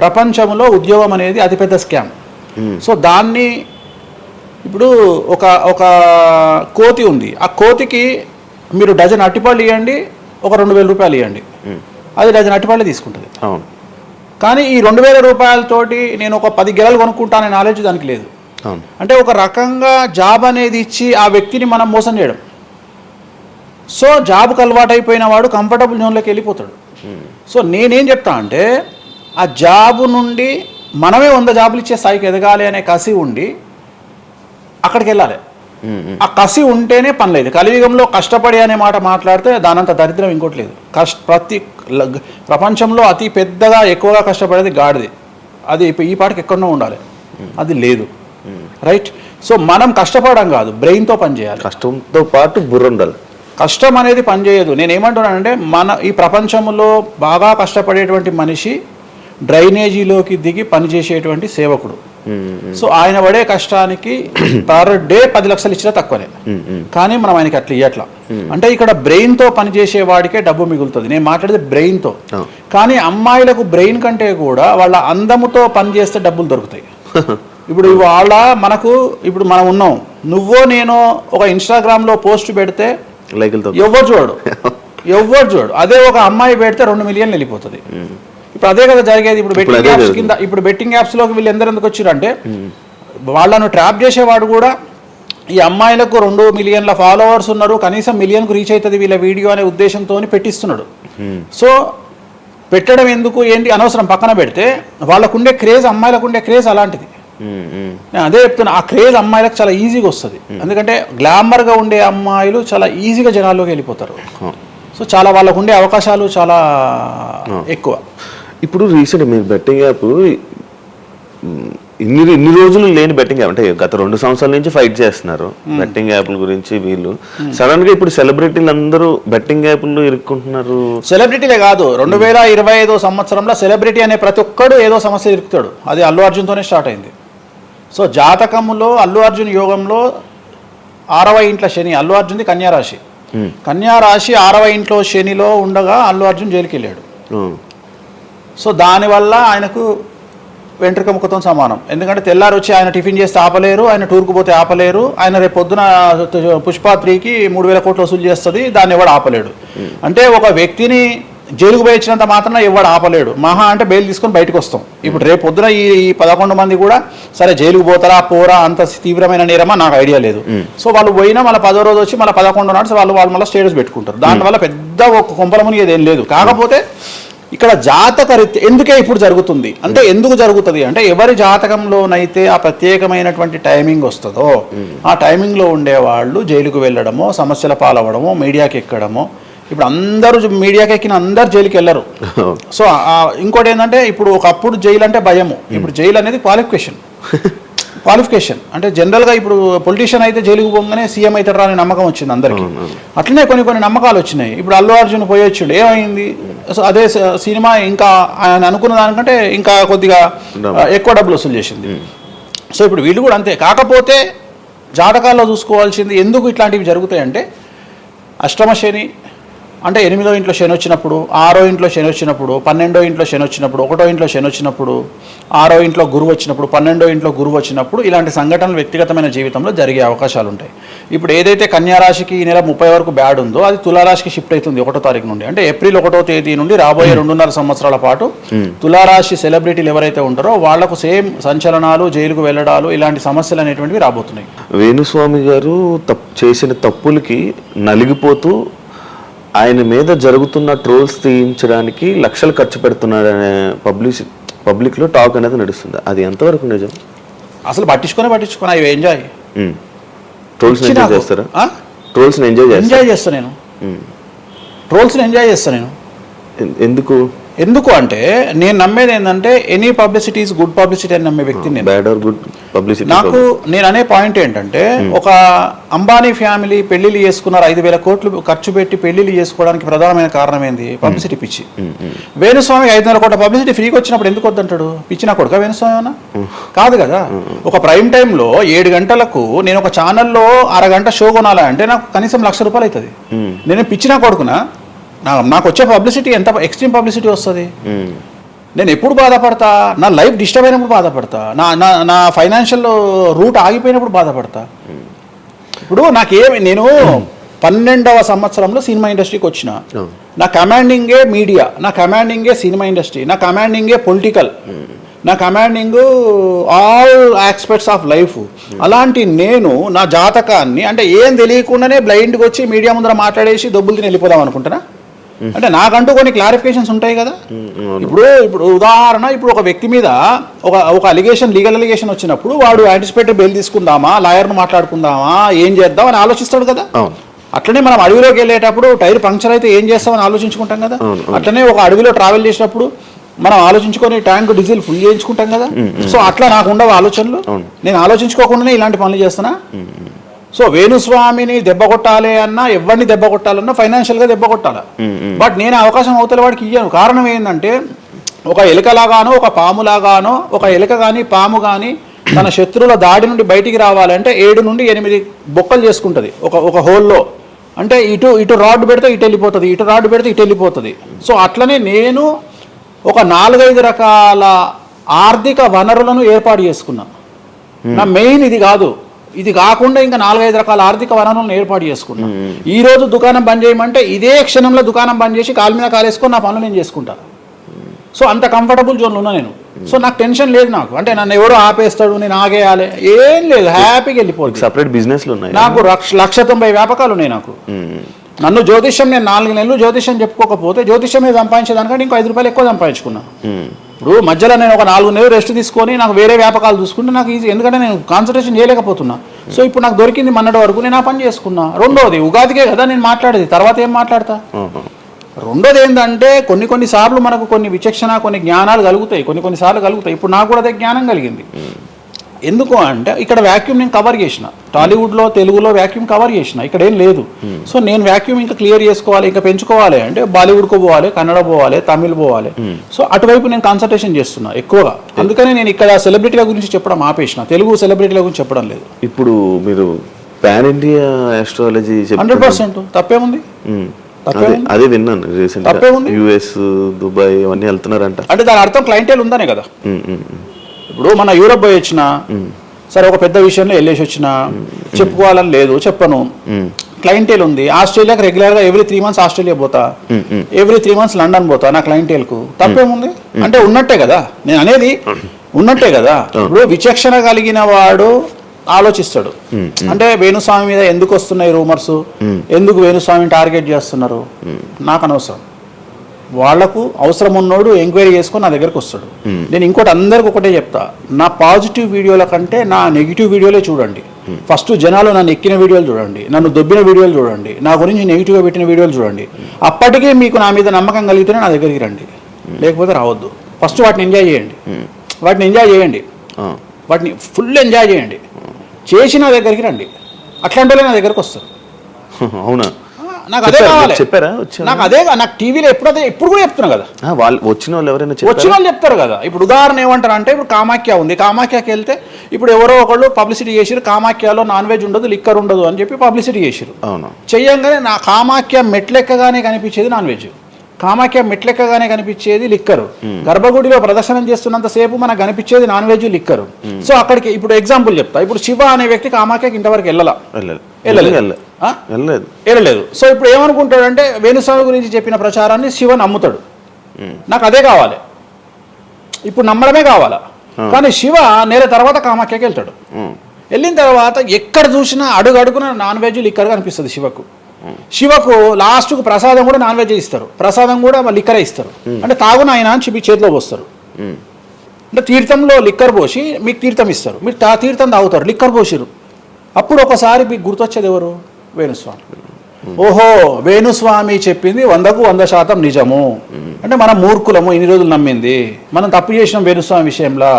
ప్రపంచంలో ఉద్యోగం అనేది అతిపెద్ద స్కామ్. సో దాన్ని ఇప్పుడు ఒక కోతి ఉంది, ఆ కోతికి మీరు డజన్ అట్టిపళ్ళు ఇవ్వండి, ఒక 2,000 రూపాయలు ఇవ్వండి, అది డజన్ అట్టిపళ్ళే తీసుకుంటుంది. కానీ ఈ 2,000 రూపాయలతోటి నేను ఒక 10 గెలలు కొనుక్కుంటాననే నాలెడ్జ్ దానికి లేదు. అంటే ఒక రకంగా జాబ్ అనేది ఇచ్చి ఆ వ్యక్తిని మనం మోసం చేయడం. సో జాబ్కి అలవాటు అయిపోయిన వాడు కంఫర్టబుల్ జోన్లోకి వెళ్ళిపోతాడు. సో నేనేం చెప్తా అంటే ఆ జాబు నుండి మనమే 100 జాబులు ఇచ్చే స్థాయికి ఎదగాలి అనే కసి ఉండి అక్కడికి వెళ్ళాలి. ఆ కసి ఉంటేనే పని లేదు. కలియుగంలో కష్టపడి అనే మాట మాట్లాడితే దానంత దరిద్రం ఇంకోటి లేదు. ప్రపంచంలో అతి పెద్దగా ఎక్కువగా కష్టపడేది గాడిది. అది ఈ పాటికి ఎక్కడో ఉండాలి, అది లేదు. రైట్. సో మనం కష్టపడడం కాదు, బ్రెయిన్తో పని చేయాలి. కష్టంతో పాటు బుర్ర ఉండాలి. కష్టం అనేది పనిచేయదు. నేనేమంటున్నానంటే మన ఈ ప్రపంచంలో బాగా కష్టపడేటువంటి మనిషి డ్రైనేజీలోకి దిగి పనిచేసేటువంటి సేవకుడు. సో ఆయన పడే కష్టానికి పర్ డే 10 లక్షలు ఇచ్చినా తక్కువనే. కానీ మనం ఆయనకి అట్లా ఇవ్వట్లా. అంటే ఇక్కడ బ్రెయిన్తో పనిచేసే వాడికే డబ్బు మిగులుతుంది. నేను మాట్లాడేది బ్రెయిన్తో. కానీ అమ్మాయిలకు బ్రెయిన్ కంటే కూడా వాళ్ళ అందముతో పనిచేస్తే డబ్బులు దొరుకుతాయి. ఇప్పుడు ఇప్పుడు మనం ఉన్నాం, నువ్వో నేను ఒక ఇన్స్టాగ్రామ్లో పోస్ట్ పెడితే ఎవరు చూడు. అదే ఒక అమ్మాయి పెడితే 2 మిలియన్లు వెళ్ళిపోతుంది. ఇప్పుడు అదే కదా జరిగేది. ఇప్పుడు బెట్టింగ్ యాప్స్లోకి వీళ్ళు ఎందుకు వచ్చారు అంటే వాళ్ళను ట్రాప్ చేసేవాడు కూడా ఈ అమ్మాయిలకు 2 మిలియన్ల ఫాలోవర్స్ ఉన్నారు, కనీసం 1 మిలియన్కు రీచ్ అవుతుంది వీళ్ళ వీడియో అనే ఉద్దేశంతో పెట్టిస్తున్నాడు. సో పెట్టడం ఎందుకు ఏంటి అనవసరం పక్కన పెడితే వాళ్ళకుండే క్రేజ్, అమ్మాయిలకు క్రేజ్ అలాంటిది. నేను అదే చెప్తున్నా, ఆ క్రేజ్ అమ్మాయిలకు చాలా ఈజీగా వస్తుంది. ఎందుకంటే గ్లామర్గా ఉండే అమ్మాయిలు చాలా ఈజీగా జనాల్లోకి వెళ్ళిపోతారు. సో చాలా వాళ్ళకు ఉండే అవకాశాలు చాలా ఎక్కువ. ఇప్పుడు రీసెంట్ మీరు బెట్టింగ్ యాప్ ఇన్ని రోజులు లేని బెట్టింగ్ యాప్, అంటే గత 2 సంవత్సరాల నుంచి ఫైట్ చేస్తున్నారు బెట్టింగ్ యాప్ల గురించి. వీళ్ళు సడన్ గా ఇప్పుడు సెలబ్రిటీలు అందరూ బెట్టింగ్ యాప్లు ఇరుక్కుంటున్నారు. సెలబ్రిటీలే కాదు, 2025 సంవత్సరంలో సెలబ్రిటీ అనే ప్రతి ఒక్కడు ఏదో సమస్య ఇరుకుతాడు. అది అల్లు అర్జున్తోనే స్టార్ట్ అయింది. సో జాతకములో అల్లు అర్జున్ యోగంలో 6వ ఇంట్లో శని, అల్లు అర్జున్ది కన్యారాశి. కన్యారాశి 6వ ఇంట్లో శనిలో ఉండగా అల్లు అర్జున్ జైలుకి వెళ్ళాడు. సో దానివల్ల ఆయనకు వెంట్రుక ముక్కతో సమానం. ఎందుకంటే తెల్లారు వచ్చి ఆయన టిఫిన్ చేస్తే ఆపలేరు, ఆయన టూర్కు పోతే ఆపలేరు. ఆయన రేపు పొద్దున పుష్ప 3కి 3,000 కోట్లు వసూలు చేస్తుంది, దాన్ని ఎవడు ఆపలేడు. అంటే ఒక వ్యక్తిని జైలుకు పోయించినంత మాత్రం ఎవడు ఆపలేడు. మహా అంటే బెయిల్ తీసుకొని బయటకు వస్తాం. ఇప్పుడు రేపు పొద్దున ఈ 11 మంది కూడా సరే జైలుకు పోతారా పోరా, అంత తీవ్రమైన నేరమా నాకు ఐడియా లేదు. సో వాళ్ళు పోయినా మళ్ళీ 10వ రోజు వచ్చి మళ్ళీ 11 నాడు వాళ్ళు మళ్ళీ స్టేటస్ పెట్టుకుంటారు. దానివల్ల పెద్ద ఒక కొంపలముని ఏదేం లేదు. కాకపోతే ఇక్కడ జాతక రీత్యా ఎందుకే ఇప్పుడు జరుగుతుంది అంటే, ఎందుకు జరుగుతుంది అంటే ఎవరి జాతకంలోనైతే ఆ ప్రత్యేకమైనటువంటి టైమింగ్ వస్తుందో ఆ టైమింగ్లో ఉండేవాళ్ళు జైలుకు వెళ్ళడమో, సమస్యల పాలవడమో, మీడియాకి ఎక్కడమో. ఇప్పుడు అందరూ మీడియాకి ఎక్కిన అందరు జైలుకి వెళ్ళరు. సో ఇంకోటి ఏంటంటే, ఇప్పుడు ఒకప్పుడు జైలు అంటే భయము, ఇప్పుడు జైలు అనేది క్వాలిఫికేషన్. అంటే జనరల్గా ఇప్పుడు పొలిటీషియన్ అయితే జైలుకు పోగానే సీఎం అవుతారా అనే నమ్మకం వచ్చింది అందరికీ. అట్లనే కొన్ని నమ్మకాలు వచ్చినాయి. ఇప్పుడు అల్లు అర్జున్ పోయొచ్చుడు, ఏమైంది? సో అదే సినిమా ఇంకా ఆయన అనుకున్న దానికంటే ఇంకా కొద్దిగా ఎక్కువ డబ్బులు వసూలు చేసింది. సో ఇప్పుడు వీళ్ళు కూడా అంతే. కాకపోతే జాతకాల్లో చూసుకోవాల్సింది ఎందుకు ఇట్లాంటివి జరుగుతాయంటే, అష్టమ శని, అంటే 8వ ఇంట్లో శని వచ్చినప్పుడు, 6వ ఇంట్లో శని వచ్చినప్పుడు, 12వ ఇంట్లో శని వచ్చినప్పుడు, 1వ ఇంట్లో శని వచ్చినప్పుడు, 6వ ఇంట్లో గురువు వచ్చినప్పుడు, 12వ ఇంట్లో గురువు వచ్చినప్పుడు ఇలాంటి సంఘటనలు వ్యక్తిగతమైన జీవితంలో జరిగే అవకాశాలు ఉంటాయి. ఇప్పుడు ఏదైతే కన్యా రాశికి ఈ నెల 30 వరకు బ్యాడ్ ఉందో అది తులారాశికి షిఫ్ట్ అవుతుంది 1వ తారీఖు నుండి. అంటే ఏప్రిల్ 1వ తేదీ నుండి రాబోయే 2.5 సంవత్సరాల పాటు తులారాశి సెలబ్రిటీలు ఎవరైతే ఉంటారో వాళ్లకు సేమ్ సంచలనాలు, జైలుకు వెళ్ళడాలు, ఇలాంటి సమస్యలు అనేటువంటివి రాబోతున్నాయి. వేణుస్వామి గారు చేసిన తప్పులకి నలిగిపోతూ ఆయన మీద జరుగుతున్న ట్రోల్స్ తీయించడానికి లక్షలు ఖర్చు పెడుతున్నాడనే పబ్లిక్లో టాక్ అనేది నడుస్తుంది. అది ఎంతవరకు నిజం? అసలు పట్టించుకొని అవి ఎంజాయ్ ట్రోల్స్ ఎంజాయ్ చేస్తారా? ట్రోల్స్ ఎంజాయ్ చేస్తాను నేను. ట్రోల్స్ని ఎంజాయ్ చేస్తాను నేను. ఎందుకు అంటే నేను నమ్మేది ఏంటంటే any publicity is good publicity అని నమ్మే వ్యక్తిని. బ్యాడ్ ఆర్ గుడ్ పబ్లిసిటీ నాకు నేను అనే పాయింట్ ఏంటంటే ఒక అంబానీ ఫ్యామిలీ పెళ్లిళ్ళు చేసుకున్నారు, 5,000 కోట్లు ఖర్చు పెట్టి పెళ్లిళ్ళు చేసుకోవడానికి ప్రధానమైన కారణం ఏంది? పబ్లిసిటీ పిచ్చి. వేణుస్వామి 500 కోట్ల పబ్లిసిటీ ఫ్రీగా వచ్చినప్పుడు ఎందుకు వద్దంటాడు? పిచ్చి నా కొడుక వేణుస్వామి అన్న? కాదు కదా. ఒక ప్రైమ్ టైంలో 7 గంటలకు నేను ఒక ఛానల్లో అరగంట షో కొనాలంటే నాకు కనీసం ₹1,00,000 అవుతుంది. నేను పిచ్చి నా కొడుకునా? నాకు వచ్చే పబ్లిసిటీ ఎంత ఎక్స్ట్రీమ్ పబ్లిసిటీ వస్తుంది. నేను ఎప్పుడు బాధపడతా? నా లైఫ్ డిస్టర్బ్ అయినప్పుడు బాధపడతా, నా ఫైనాన్షియల్ రూట్ ఆగిపోయినప్పుడు బాధపడతా. ఇప్పుడు నేను 12వ సంవత్సరంలో సినిమా ఇండస్ట్రీకి వచ్చిన. నా కమాండింగే మీడియా, నా కమాండింగే సినిమా ఇండస్ట్రీ, నా కమాండింగే పొలిటికల్, నా commanding all aspects of life. అలాంటి నేను నా జాతకాన్ని అంటే ఏం తెలియకుండానే బ్లైండ్గా వచ్చి మీడియా ముందర మాట్లాడేసి దొబ్బులు తిని వెళ్ళిపోదాం అనుకుంటున్నా? అంటే నాకంటూ కొన్ని క్లారిఫికేషన్స్ ఉంటాయి కదా. ఇప్పుడు ఉదాహరణ, ఇప్పుడు ఒక వ్యక్తి మీద ఒక లీగల్ అలిగేషన్ వచ్చినప్పుడు వాడు యాంటిసిపేటరీ బెయిల్ తీసుకుందామా, లాయర్ను మాట్లాడుకుందామా, ఏం చేద్దాం అని ఆలోచిస్తాడు కదా. అట్లనే మనం అడవిలోకి వెళ్ళేటప్పుడు టైర్ పంక్చర్ అయితే ఏం చేస్తామని ఆలోచించుకుంటాం కదా. అట్లనే ఒక అడవిలో ట్రావెల్ చేసినప్పుడు మనం ఆలోచించుకొని ట్యాంక్ డీజిల్ ఫుల్ చేయించుకుంటాం కదా. సో అట్లా నాకు ఉండవు ఆలోచనలు. నేను ఆలోచించుకోకుండానే ఇలాంటి పనులు చేస్తున్నా. సో వేణుస్వామిని దెబ్బ కొట్టాలి అన్నా, ఎవరిని దెబ్బ కొట్టాలన్నా ఫైనాన్షియల్గా దెబ్బ కొట్టాలి. బట్ నేను అవకాశం అవతల వాడికి ఇయ్యాను. కారణం ఏంటంటే ఒక ఎలుకలాగానో ఒక పాములాగానో, ఒక ఎలుక కానీ పాము కానీ తన శత్రువుల దాడి నుండి బయటికి రావాలంటే 7 నుండి 8 బొక్కలు చేసుకుంటుంది ఒక హోల్లో. అంటే ఇటు రాడ్ పెడితే ఇటు వెళ్ళిపోతుంది, ఇటు రాడ్ పెడితే ఇటు వెళ్ళిపోతుంది. సో అట్లనే నేను ఒక 4-5 రకాల ఆర్థిక వనరులను ఏర్పాటు చేసుకున్నా. నా మెయిన్ ఇది కాదు. ఇది కాకుండా ఇంకా 4-5 రకాల ఆర్థిక వనరులను ఏర్పాటు చేసుకున్నా. ఈ రోజు దుకాణం బంద్ చేయమంటే ఇదే క్షణంలో దుకాణం బంద్ చేసి కాలు మీద కాలేసుకొని నా పనులు నేను చేసుకుంటాను. సో అంత కంఫర్టబుల్ జోన్లో ఉన్నా నేను. సో నాకు టెన్షన్ లేదు. నాకు అంటే నన్ను ఎవడో ఆపేస్తాడు, నేను ఆగేయాలి, ఏం లేదు. హ్యాపీగా వెళ్ళిపోతుంది. సపరేట్ బిజినెస్లు ఉన్నాయి నాకు. 190 వ్యాపకాలు ఉన్నాయి నాకు. నన్ను జ్యోతిష్యం, నేను 4 నెలలు జ్యోతిష్యం చెప్పుకోకపోతే జ్యోతిష్యం మీద సంపాదించేదానికంటే ఇంకో ₹5 ఎక్కువ సంపాదించుకున్నా. ఇప్పుడు మధ్యలో నేను ఒక 4 నెలలు రెస్ట్ తీసుకొని నాకు వేరే వ్యాపకాలు చూసుకుంటే నాకు ఈజీ. ఎందుకంటే నేను కాన్సన్ట్రేషన్ చేయలేకపోతున్నా. సో ఇప్పుడు నాకు దొరికింది మొన్నటి వరకు, నేను ఆ పని చేసుకున్నా. రెండోది ఉగాదికే కదా నేను మాట్లాడేది, తర్వాత ఏం మాట్లాడతా. రెండోది ఏంటంటే కొన్నిసార్లు మనకు కొన్ని విచక్షణ, కొన్ని జ్ఞానాలు కలుగుతాయి, కొన్నిసార్లు కలుగుతాయి. ఇప్పుడు నాకు కూడా అదే జ్ఞానం కలిగింది. ఎందుకు అంటే ఇక్కడ వాక్యూమ్ నేను కవర్ చేసిన, టాలీవుడ్లో తెలుగులో వాక్యూమ్ కవర్ చేసిన, ఇక్కడ ఏం లేదు. సో నేను వాక్యూమ్ ఇంకా క్లియర్ చేసుకోవాలి, ఇంకా పెంచుకోవాలి అంటే బాలీవుడ్కు పోవాలి, కన్నడ పోవాలి, తమిళ్ పోవాలి. సో అటువైపు నేను కాన్సన్ట్రేషన్ చేస్తున్నా ఎక్కువగా. అందుకనే నేను ఇక్కడ సెలబ్రిటీల గురించి చెప్పడం ఆపేసిన, తెలుగు సెలబ్రిటీల గురించి చెప్పడం లేదు. ఇప్పుడు మీరు పాన్ ఇండియా ఆస్ట్రాలజీ 100% తప్పేముంది? అదే విన్నాను రీసెంట్గా. US, దుబాయ్ అవన్నీ వెళ్తున్నారంట. అంటే దాని అర్థం క్లయింటేల్ ఉందనే కదా. ఇప్పుడు మన యూరప్ పోయి వచ్చిన సరే, ఒక పెద్ద విషయంలో వెళ్ళేసి వచ్చిన చెప్పుకోవాలని లేదు, చెప్పను. క్లయింటేల్ ఉంది. ఆస్ట్రేలియాకి రెగ్యులర్గా ఎవ్రీ 3 months ఆస్ట్రేలియా పోతా, ఎవ్రీ 3 months లండన్ పోతా నా క్లయింటేల్కు. తప్పేముంది? అంటే ఉన్నట్టే కదా, నేను అనేది ఉన్నట్టే కదా. ఇప్పుడు విచక్షణ కలిగిన వాడు ఆలోచిస్తాడు. అంటే వేణుస్వామి మీద ఎందుకు వస్తున్నాయి రూమర్స్, ఎందుకు వేణుస్వామిని టార్గెట్ చేస్తున్నారు, నాకు అనవసరం. వాళ్లకు అవసరం ఉన్నోడు ఎంక్వైరీ చేసుకొని నా దగ్గరకు వస్తాడు. నేను ఇంకోటి అందరికి ఒకటే చెప్తా, నా పాజిటివ్ వీడియోల కంటే నా నెగిటివ్ వీడియోలే చూడండి. ఫస్ట్ జనాలు నన్ను ఎక్కిన వీడియోలు చూడండి, నన్ను దొబ్బిన వీడియోలు చూడండి, నా గురించి నెగిటివ్గా పెట్టిన వీడియోలు చూడండి. అప్పటికే మీకు నా మీద నమ్మకం కలిగితేనే నా దగ్గరికి రండి, లేకపోతే రావద్దు. ఫస్ట్ వాటిని ఎంజాయ్ చేయండి, వాటిని ఫుల్ ఎంజాయ్ చేయండి, చేసి నా దగ్గరికి రండి. అట్లాంటి వాళ్ళే నా దగ్గరకు వస్తారు. అవునా? నాకు అదే కావాలి. చెప్పారా? నాకు అదే నాకు టీవీలో ఎప్పుడు కూడా చెప్తున్నా కదా, వాళ్ళు వచ్చిన వాళ్ళు ఎవరైనా వచ్చిన వాళ్ళు చెప్తారు కదా. ఇప్పుడు ఉదాహరణ ఏమంటారు అంటే, ఇప్పుడు కామాఖ్య ఉంది, కామాఖ్యకి వెళ్తే ఇప్పుడు ఎవరో ఒకళ్ళు పబ్లిసిటీ చేసిరు, కామాఖ్యలో నాన్ వెజ్ ఉండదు, లిక్కర్ ఉండదు అని చెప్పి పబ్లిసిటీ చేసిరు. అవును, చెయ్యంగానే నా కామాఖ్య మెట్లెక్కగానే కనిపించేది నాన్ వెజ్, కామాఖ్య మెట్లెక్కగానే కనిపించేది లిక్కరు, గర్భగుడిలో ప్రదర్శనం చేస్తున్నంత సేపు మనకు కనిపించేది నాన్ వెజ్ లిక్కరు. సో అక్కడికి ఇప్పుడు ఎగ్జాంపుల్ చెప్తా. ఇప్పుడు శివ అనే వ్యక్తి కామాఖ్యకి ఇంతవరకు వెళ్ళలేదు. సో ఇప్పుడు ఏమనుకుంటాడంటే, వేణుస్వామి గురించి చెప్పిన ప్రచారాన్ని శివ నమ్ముతాడు. నాకు అదే కావాలి, ఇప్పుడు నమ్మడమే కావాలా. కానీ శివ నెల తర్వాత కామాఖ్యకి వెళ్తాడు. వెళ్ళిన తర్వాత ఎక్కడ చూసినా అడుగున నాన్ వెజ్ లిక్కర్ కనిపిస్తుంది శివకు. శివకు లాస్ట్కు ప్రసాదం కూడా నాన్ వెజ్ ఇస్తారు, ప్రసాదం కూడా లిక్కరే ఇస్తారు. అంటే తాగున ఆయన అని మీ చేతిలో పోస్తారు. అంటే తీర్థంలో లిక్కర్ పోసి మీకు తీర్థం ఇస్తారు, మీరు తీర్థం తాగుతారు, లిక్కర్ పోసిరు. అప్పుడు ఒకసారి మీకు గుర్తొచ్చేది ఎవరు? వేణుస్వామి. ఓహో, వేణుస్వామి చెప్పింది 100కు 100% నిజము. అంటే మనం మూర్ఖులము, ఇన్ని రోజులు నమ్మింది, మనం తప్పు చేసినాం వేణుస్వామి విషయంలో.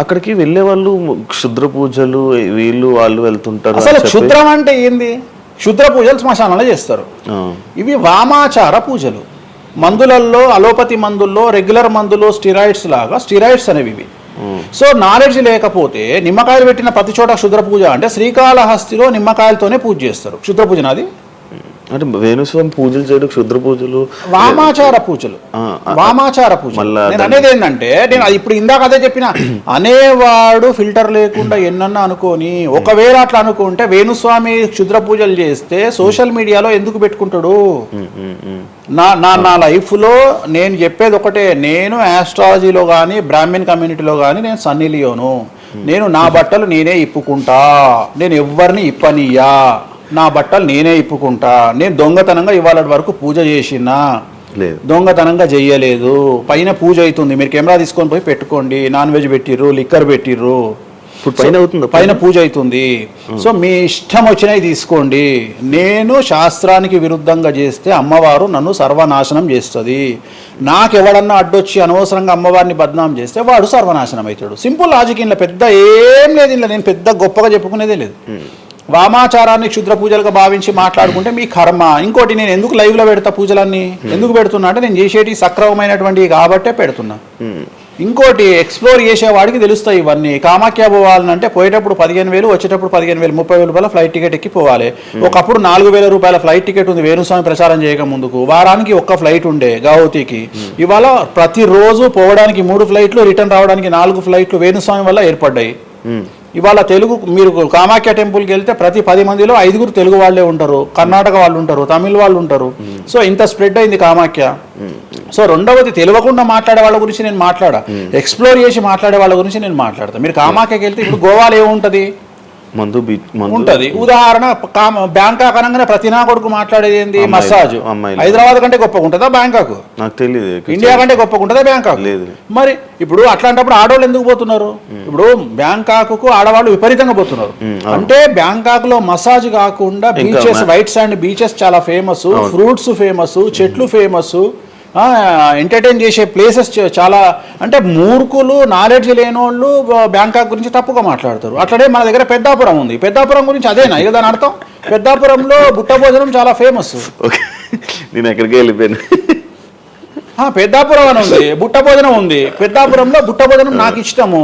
అక్కడికి వెళ్ళే వాళ్ళు క్షుద్ర పూజలు వీళ్ళు వాళ్ళు వెళ్తుంటారు. అసలు క్షుద్రం అంటే ఏంది? క్షుద్ర పూజలు శ్మశానంలో చేస్తారు. ఇవి వామాచార పూజలు. మందులలో, అలోపతి మందుల్లో రెగ్యులర్ మందులు స్టిరాయిడ్స్ లాగా స్టిరాయిడ్స్ అనేవి ఇవి. సో నాలెడ్జ్ లేకపోతే నిమ్మకాయలు పెట్టిన ప్రతి చోట క్షుద్ర పూజ అంటే, శ్రీకాళహస్తిలో నిమ్మకాయలతోనే పూజ చేస్తారు. క్షుద్ర పూజ నాది అంటే వేణుస్వామి పూజలు చేయడం క్షుద్ర పూజలు, వామాచార పూజలు. వామాచార పూజ నేను అనేది ఏంటంటే, నేను ఇప్పుడు ఇందాక అదే చెప్పిన, అనేవాడు ఫిల్టర్ లేకుండా ఎన్నన్నా అనుకోని, ఒకవేళ అట్లా అనుకుంటే వేణుస్వామి క్షుద్ర పూజలు చేస్తే సోషల్ మీడియాలో ఎందుకు పెట్టుకుంటాడు? నా లైఫ్లో నేను చెప్పేది ఒకటే, నేను ఆస్ట్రాలజీలో కానీ బ్రాహ్మణ్ కమ్యూనిటీలో కానీ నేను సన్నీ లియోను. నేను నా బట్టలు నేనే ఇప్పుకుంటా, నేను ఎవరిని ఇప్పనియ్యా, నా బట్టలు నేనే ఇప్పుకుంటా. నేను దొంగతనంగా ఇవాళ వరకు పూజ చేసినా, దొంగతనంగా చెయ్యలేదు. పైన పూజ అవుతుంది, మీరు కెమెరా తీసుకొని పోయి పెట్టుకోండి. నాన్ వెజ్ పెట్టిర్రు, లిక్కర్ పెట్టిర్రు, పైన పూజ అవుతుంది. సో మీ ఇష్టం వచ్చినవి తీసుకోండి. నేను శాస్త్రానికి విరుద్ధంగా చేస్తే అమ్మవారు నన్ను సర్వనాశనం చేస్తుంది. నాకెవడన్నా అడ్డొచ్చి అనవసరంగా అమ్మవారిని బద్నాం చేస్తే వాడు సర్వనాశనం అవుతాడు. Simple logic. ఇంట్లో పెద్ద ఏం లేదు, ఇంట్లో నేను పెద్ద గొప్పగా చెప్పుకునేదే లేదు. వామాచారాన్ని క్షుద్ర పూజలుగా భావించి మాట్లాడుకుంటే మీ కర్మ. ఇంకోటి, నేను ఎందుకు లైవ్లో పెడతా పూజలన్నీ? ఎందుకు పెడుతున్నా అంటే, నేను చేసేటి సక్రమమైనటువంటివి కాబట్టే పెడుతున్నా. ఇంకోటి, ఎక్స్ప్లోర్ చేసేవాడికి తెలుస్తాయి ఇవన్నీ. కామాఖ్య పోవాలంటే పోయేటప్పుడు 15,000, వచ్చేటప్పుడు 15,000, 30,000 రూపాయల ఫ్లైట్ టికెట్ ఎక్కి పోవాలి. ఒకప్పుడు 4,000 రూపాయల ఫ్లైట్ టికెట్ ఉంది వేణుస్వామి ప్రచారం చేయక ముందుకు. వారానికి ఒక్క ఫ్లైట్ ఉండే గౌహతికి. ఇవాళ ప్రతిరోజు పోవడానికి 3 ఫ్లైట్లు, రిటర్న్ రావడానికి 4 ఫ్లైట్లు వేణుస్వామి వల్ల ఏర్పడ్డాయి. ఇవాళ తెలుగు, మీరు కామాఖ్య టెంపుల్కి వెళ్తే ప్రతి 10 మందిలో 5 తెలుగు వాళ్ళే ఉంటారు, కర్ణాటక వాళ్ళు ఉంటారు, తమిళ వాళ్ళు ఉంటారు. సో ఇంత స్ప్రెడ్ అయింది కామాఖ్య. సో రెండవది, తెలియకుండా మాట్లాడే వాళ్ళ గురించి నేను మాట్లాడా, ఎక్స్ప్లోర్ చేసి మాట్లాడే వాళ్ళ గురించి నేను మాట్లాడతాను. మీరు కామాఖ్యకి వెళ్తే ఇప్పుడు గోవాలో ఏముంటుంది? ఉంటది. ఉదాహరణ, బ్యాంకాక్ అనగానే ప్రతి నా కొడుకు మాట్లాడేది ఏంది? మసాజ్. హైదరాబాద్ కంటే గొప్పగా ఉంటుందా బ్యాంకాక్? నాకు తెలియదు. ఇండియా కంటే గొప్పగా ఉంటుందా బ్యాంకాక్? మరి ఇప్పుడు అట్లాంటప్పుడు ఆడవాళ్ళు ఎందుకు పోతున్నారు? ఇప్పుడు బ్యాంకాక్ కు ఆడవాళ్ళు విపరీతంగా పోతున్నారు. అంటే బ్యాంకాక్ లో మసాజ్ కాకుండా బీచెస్, వైట్ శాండ్ బీచెస్ చాలా ఫేమస్, ఫ్రూట్స్ ఫేమస్, చెట్లు ఫేమస్, ఎంటర్టైన్ చేసే ప్లేసెస్ చాలా. అంటే మూర్ఖులు, నాలెడ్జ్ లేనోళ్ళు బ్యాంకాక్ గురించి తప్పుగా మాట్లాడతారు. అట్లనే మన దగ్గర పెద్దాపురం ఉంది. పెద్దాపురం గురించి అదేనా ఇక దాని అర్థం? పెద్దాపురంలో బుట్ట భోజనం చాలా ఫేమస్. నేను ఎక్కడికి వెళ్ళిపోయాను. పెద్దాపురం అని ఉంది, బుట్ట భోజనం ఉంది. పెద్దాపురంలో బుట్ట భోజనం నాకు ఇష్టము,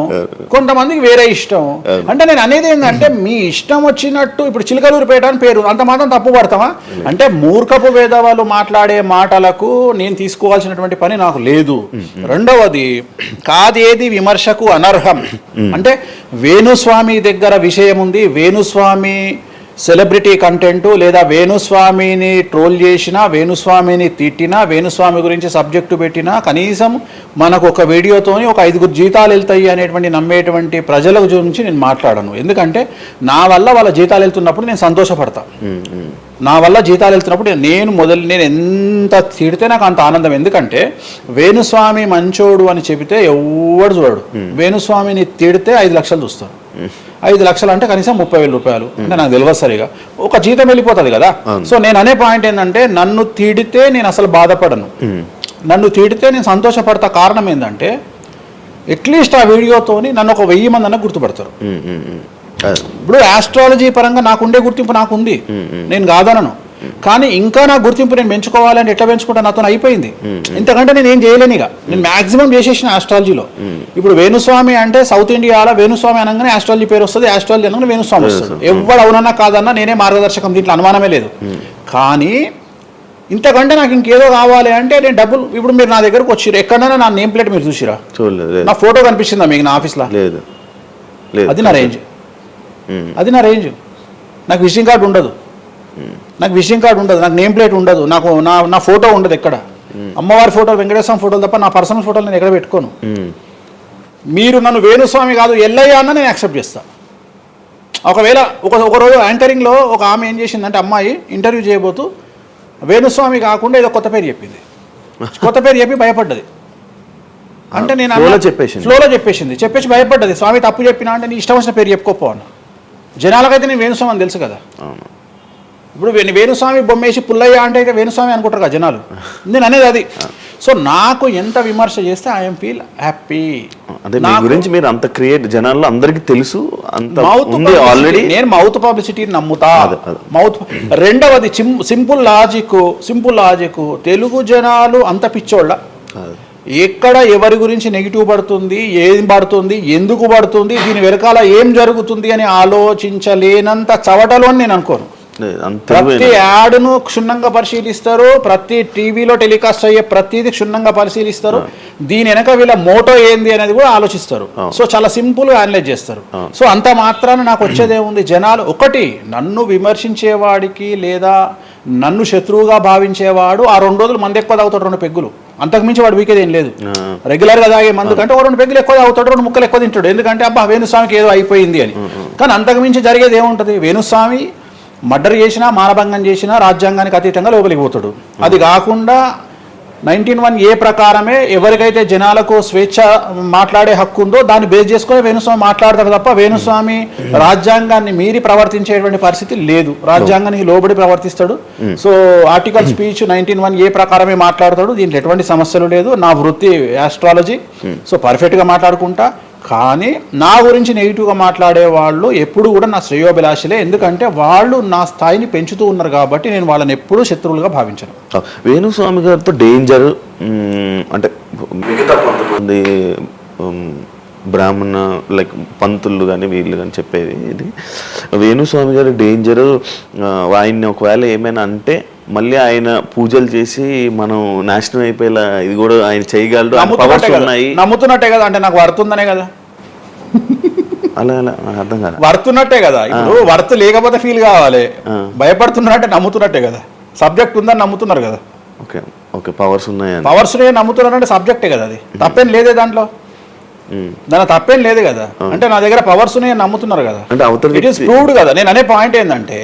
కొంతమందికి వేరే ఇష్టం. అంటే నేను అనేది ఏంటంటే, మీ ఇష్టం వచ్చినట్టు. ఇప్పుడు చిలకలూరుపేట అని పేరు, అంత మాత్రం తప్పు పడతామా? అంటే మూర్ఖపు వేదవాళ్ళు మాట్లాడే మాటలకు నేను తీసుకోవాల్సినటువంటి పని నాకు లేదు. రెండవది, కాదేది విమర్శకు అనర్హం. అంటే వేణుస్వామి దగ్గర విషయం ఉంది, వేణుస్వామి సెలబ్రిటీ కంటెంట్, లేదా వేణుస్వామిని ట్రోల్ చేసినా, వేణుస్వామిని తిట్టినా, వేణుస్వామి గురించి సబ్జెక్టు పెట్టినా, కనీసం మనకు ఒక వీడియోతోని ఒక 5 జీతాలు వెళ్తాయి అనేటువంటి నమ్మేటువంటి ప్రజల గురించి నేను మాట్లాడను. ఎందుకంటే నా వల్ల వాళ్ళ జీతాలు వెళ్తున్నప్పుడు నేను సంతోషపడతా. నా వల్ల జీతాలు వెళ్తున్నప్పుడు నేను ఎంత తిడితే నాకు అంత ఆనందం. ఎందుకంటే వేణుస్వామి మంచోడు అని చెబితే ఎవడు చూడడు. వేణుస్వామిని తిడితే 5 లక్షలు చూస్తారు. 5 లక్షలు అంటే కనీసం 30,000 రూపాయలు. అంటే నాకు తెలియదు సరిగా, ఒక జీతం వెళ్ళిపోతుంది కదా. సో నేను అనే పాయింట్ ఏంటంటే, నన్ను తిడితే నేను అసలు బాధపడను, నన్ను తిడితే నేను సంతోషపడతా. కారణం ఏంటంటే, అట్లీస్ట్ ఆ వీడియోతోని నన్ను ఒక 1000 మంది అన్న గుర్తుపడతారు. ఇప్పుడు ఆస్ట్రాలజీ పరంగా నాకుండే గుర్తింపు నాకుంది, నేను కాదనను. కానీ ఇంకా నా గుర్తింపు నేను పెంచుకోవాలని ఎట్లా పెంచుకుంటా, నాతో అయిపోయింది. ఇంతకంటే నేను ఏం చేయలేను. ఇక నేను మాక్సిమం చేసేసిన ఆస్ట్రాలజీలో. ఇప్పుడు వేణుస్వామి అంటే సౌత్ ఇండియాలో వేణుస్వామి అనగానే ఆస్ట్రాలజీ పేరు వస్తుంది, ఆస్ట్రాలజీ అనగానే వేణుస్వామి వస్తుంది. ఎవడు అవునన్నా కాదన్నా నేనే మార్గదర్శకం, దీంట్లో అనుమానమే లేదు. కానీ ఇంతకంటే నాకు ఇంకేదో కావాలి అంటే నేను డబ్బులు, ఇప్పుడు మీరు నా దగ్గరకు వచ్చిర్రు, ఎక్కడైనా నా నేమ్ ప్లేట్ మీరు చూసిరా? చూడలేదు. నా ఫోటో కనిపిస్తుందా మీకు నా ఆఫీస్లో? లేదు. అది నా రేంజ్, అది నా రేంజ్. నాకు విజిటింగ్ కార్డు ఉండదు, నాకు విజిటింగ్ కార్డు ఉండదు, నాకు నేమ్ ప్లేట్ ఉండదు, నాకు నా ఫోటో ఉండదు ఎక్కడ. అమ్మవారి ఫోటో, వెంకటేశ్వర ఫోటోలు తప్ప నా పర్సనల్ ఫోటోలు నేను ఎక్కడ పెట్టుకోను. మీరు నన్ను వేణుస్వామి కాదు ఎల్లయ్య అన్న నేను యాక్సెప్ట్ చేస్తా. ఒకవేళ ఒక రోజు యాంకరింగ్లో ఒక ఆమె ఏం చేసిందంటే, అమ్మాయి ఇంటర్వ్యూ చేయబోతూ వేణుస్వామి కాకుండా ఏదో కొత్త పేరు చెప్పింది, కొత్త పేరు చెప్పి భయపడ్డది. అంటే నేను ఫ్లోలో చెప్పేసి భయపడ్డది. స్వామి తప్పు చెప్పినా అంటే నీ ఇష్టం వచ్చిన పేరు చెప్పుకోపో అన్న. జనాలకైతే నేను వేణుస్వామి అని తెలుసు కదా. ఇప్పుడు వేణుస్వామి బొమ్మేసి పుల్లయ్య అంటే ఇక వేణుస్వామి అనుకుంటారు కదా జనాలు. నేను అనేది అది. సో నాకు ఎంత విమర్శ చేస్తే ఐఎమ్ ఫీల్ హ్యాపీ. గురించి మీరు అంత క్రియేట్ జనాల్లో అందరికీ తెలుసు, ఆల్రెడీ నేను మౌత్ పబ్లిసిటీని నమ్ముతా. మౌత్. రెండవది సింపుల్ లాజిక్. తెలుగు జనాలు అంత పిచ్చోళ్ళ, ఎక్కడ ఎవరి గురించి నెగిటివ్ పడుతుంది, ఏం పడుతుంది, ఎందుకు పడుతుంది, దీని వెనకాల ఏం జరుగుతుంది అని ఆలోచించలేనంత చవటలో నేను అనుకోను. ప్రతి యాడ్ను క్షుణ్ణంగా పరిశీలిస్తారు, ప్రతి టీవీలో టెలికాస్ట్ అయ్యే ప్రతిదీ క్షుణ్ణంగా పరిశీలిస్తారు, దీని వెనక వీళ్ళ మోటో ఏంది అనేది కూడా ఆలోచిస్తారు. సో చాలా సింపుల్గా అనలైజ్ చేస్తారు. సో అంత మాత్రాన నాకు వచ్చేదేముంది, జనాలు ఒకటి నన్ను విమర్శించేవాడికి లేదా నన్ను శత్రువుగా భావించేవాడు ఆ 2 రోజులు మంది ఎక్కువ తాగుతాడు, 2 పెగ్గులు, అంతకుమించి వాడు వీకేది ఏం లేదు. రెగ్యులర్గా తాగే మందు కంటే 2 పెగ్గులు ఎక్కువ తాగుతాడు, 2 ముక్కలు ఎక్కువ తింటాడు, ఎందుకంటే అబ్బా వేణుస్వామికి ఏదో అయిపోయింది అని. కానీ అంతకుమించి జరిగేది ఏముంటుంది, వేణుస్వామి మర్డర్ చేసినా, మానభంగం చేసినా రాజ్యాంగానికి అతీతంగా లోపలికి పోతాడు. అది కాకుండా 19(1) ప్రకారమే ఎవరికైతే జనాలకు స్వేచ్ఛ మాట్లాడే హక్కు ఉందో దాన్ని బేస్ చేసుకొని వేణుస్వామి మాట్లాడతాడు తప్ప వేణుస్వామి రాజ్యాంగాన్ని మీరి ప్రవర్తించేటువంటి పరిస్థితి లేదు. రాజ్యాంగానికి లోబడి ప్రవర్తిస్తాడు. సో ఆర్టికల్ స్పీచ్ 19(1) ప్రకారమే మాట్లాడతాడు. దీంట్లో ఎటువంటి సమస్యలు లేదు. నా వృత్తి ఆస్ట్రాలజీ, సో పర్ఫెక్ట్గా మాట్లాడుకుంటా. కానీ నా గురించి నెగిటివ్గా మాట్లాడే వాళ్ళు ఎప్పుడు కూడా నా శ్రేయోభిలాషలే, ఎందుకంటే వాళ్ళు నా స్థాయిని పెంచుతూ ఉన్నారు కాబట్టి నేను వాళ్ళని ఎప్పుడూ శత్రువులుగా భావించను. వేణుస్వామి గారితో డేంజర్ అంటే మిగతా కొంతమంది బ్రాహ్మణ లైక్ పంతులు కానీ వీళ్ళు కానీ చెప్పేది ఇది, వేణుస్వామి గారి డేంజరు ఆయన్ని ఒకవేళ ఏమైనా అంటే మళ్ళీ ఆయన పూజలు చేసి మనం నాశనం అయిపోయేలా ఇది కూడా ఆయన చేయగలడు, నమ్ముతున్నట్టే కదా. అంటే నాకు వర్తుందనే కదా, అలా అర్థం కాదు, వర్తున్నట్టే కదా. ఇప్పుడు వర్త్ లేకపోతే ఫీల్ కావాలి, భయపడుతున్నారంటే నమ్ముతున్నట్టే కదా. సబ్జెక్ట్ ఉందని నమ్ముతున్నారు కదా. ఓకే ఓకే, పవర్స్ ఉన్నాయి, పవర్స్ నమ్ముతున్నారంటే సబ్జెక్టే కదా. అది తప్పేం లేదే దాంట్లో, దాని తప్పేం లేదు కదా. అంటే నా దగ్గర పవర్స్ నమ్ముతున్నారు కదా, ఇట్ ఈస్ ప్రూవ్డ్ కదా. నేను అనే పాయింట్ ఏంటంటే,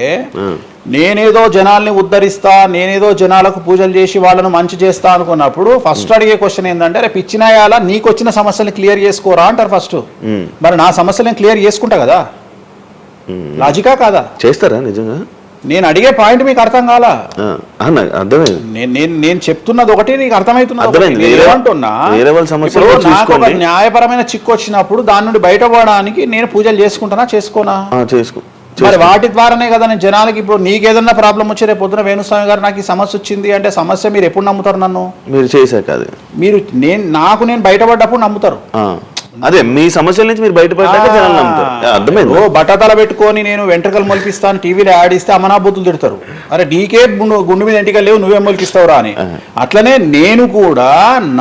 నేనేదో జనాల్ని ఉద్ధరిస్తా, నేనేదో జనాలకు పూజలు చేసి వాళ్ళను మంచి చేస్తా అనుకున్నప్పుడు ఫస్ట్ అడిగే క్వశ్చన్ ఏంటంటే, రేపు ఇచ్చినాయాలా నీకు వచ్చిన సమస్యల్ని క్లియర్ చేసుకోరా అంటారు ఫస్ట్. మరి నా సమస్యలను క్లియర్ చేసుకుంటా కదా, లాజికా కాదా? చేస్తారా నిజంగా? నేను అడిగే పాయింట్ మీకు అర్థం కాలా? అర్థమైంది. నేను చెప్తున్నది ఒకటి, నీకు అర్థమవుతున్నది ఏమంటున్నా. నాకు ఒక న్యాయపరమైన చిక్కు వచ్చినప్పుడు దాని నుండి బయటపడడానికి నేను పూజలు చేసుకుంటానా చేసుకోనా? మరి వాటి ద్వారానే కదా నేను జనాలకి. ఇప్పుడు నీకేదన్నా ప్రాబ్లం వచ్చి రేపు పొద్దున వేణుస్వామి గారు నాకు ఈ సమస్య వచ్చింది అంటే సమస్య మీరు ఎప్పుడు నమ్ముతారు? నన్ను మీరు చేశాక మీరు నేను బయటపడ్డప్పుడు నమ్ముతారు. అదే మీ సమస్యల నుంచి మీరు బయటపడ్డాక జనాలు నమ్ముతారు. అర్థమైంది. బట్టతల పెట్టుకొని నేను వెంట్రుకలు మొలిపిస్తాను టీవీలో యాడ్ ఇస్తే అమనాబుద్ధులు తిడతారు. అరే నీకే గుండు మీద ఎంటికలు లేవు, నువ్వేం మొలిపిస్తావురా అని. అట్లనే నేను కూడా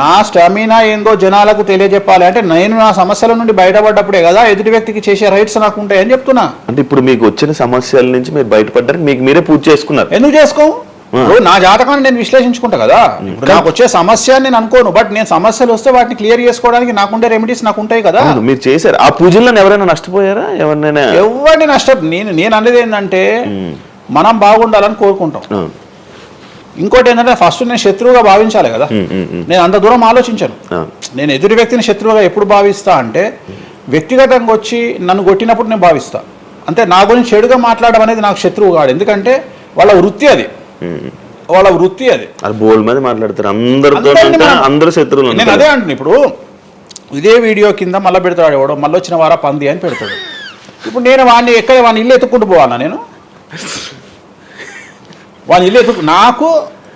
నా స్టామినా ఏందో జనాలకు తెలియజెప్పాలి అంటే నేను నా సమస్యల నుండి బయటపడ్డప్పుడే కదా ఎదుటి వ్యక్తికి చేసే రైట్స్ నాకు ఉంటాయని చెప్తున్నా. అంటే ఇప్పుడు మీకు వచ్చిన సమస్యల నుంచి మీరు బయటపడ్డానికి మీకు మీరే పూజ చేసుకున్నారు. ఎందుకు చేసుకో? నా జాతకాన్ని నేను విశ్లేషించుకుంటా కదా. నాకు వచ్చే సమస్య నేను అనుకోను, బట్ నేను సమస్యలు వస్తే వాటిని క్లియర్ చేసుకోవడానికి నాకుండే రెమెడీస్ నాకు ఉంటాయి కదా. మీరు చేశారు ఆ పూజల్లో ఎవరైనా నష్టపోయారా? ఎవరిని నేను అనేది ఏంటంటే మనం బాగుండాలని కోరుకుంటాం. ఇంకోటి ఏంటంటే ఫస్ట్ నేను శత్రువుగా భావించాలి కదా. నేను అంత దూరం ఆలోచించాను. నేను ఎదుటి వ్యక్తిని శత్రువుగా ఎప్పుడు భావిస్తా అంటే వ్యక్తిగతంగా వచ్చి నన్ను కొట్టినప్పుడు నేను భావిస్తా. అంటే నా గురించి చెడుగా మాట్లాడడం అనేది నాకు శత్రువు కాదు, ఎందుకంటే వాళ్ళ వృత్తి అది. బోల్డ్ మంది మాట్లాడతారు, అందరూ శత్రువులు. నేను అదే అంటున్నా. ఇప్పుడు ఇదే వీడియో కింద మళ్ళీ పెడతాడు ఎవడో, మళ్ళీ వచ్చిన వారా పంది అని పెడతాడు. ఇప్పుడు నేను వాడిని ఇల్లు ఎత్తుక్కుంటూ పోవాలా నేను? వాడిని ఇల్లు నాకు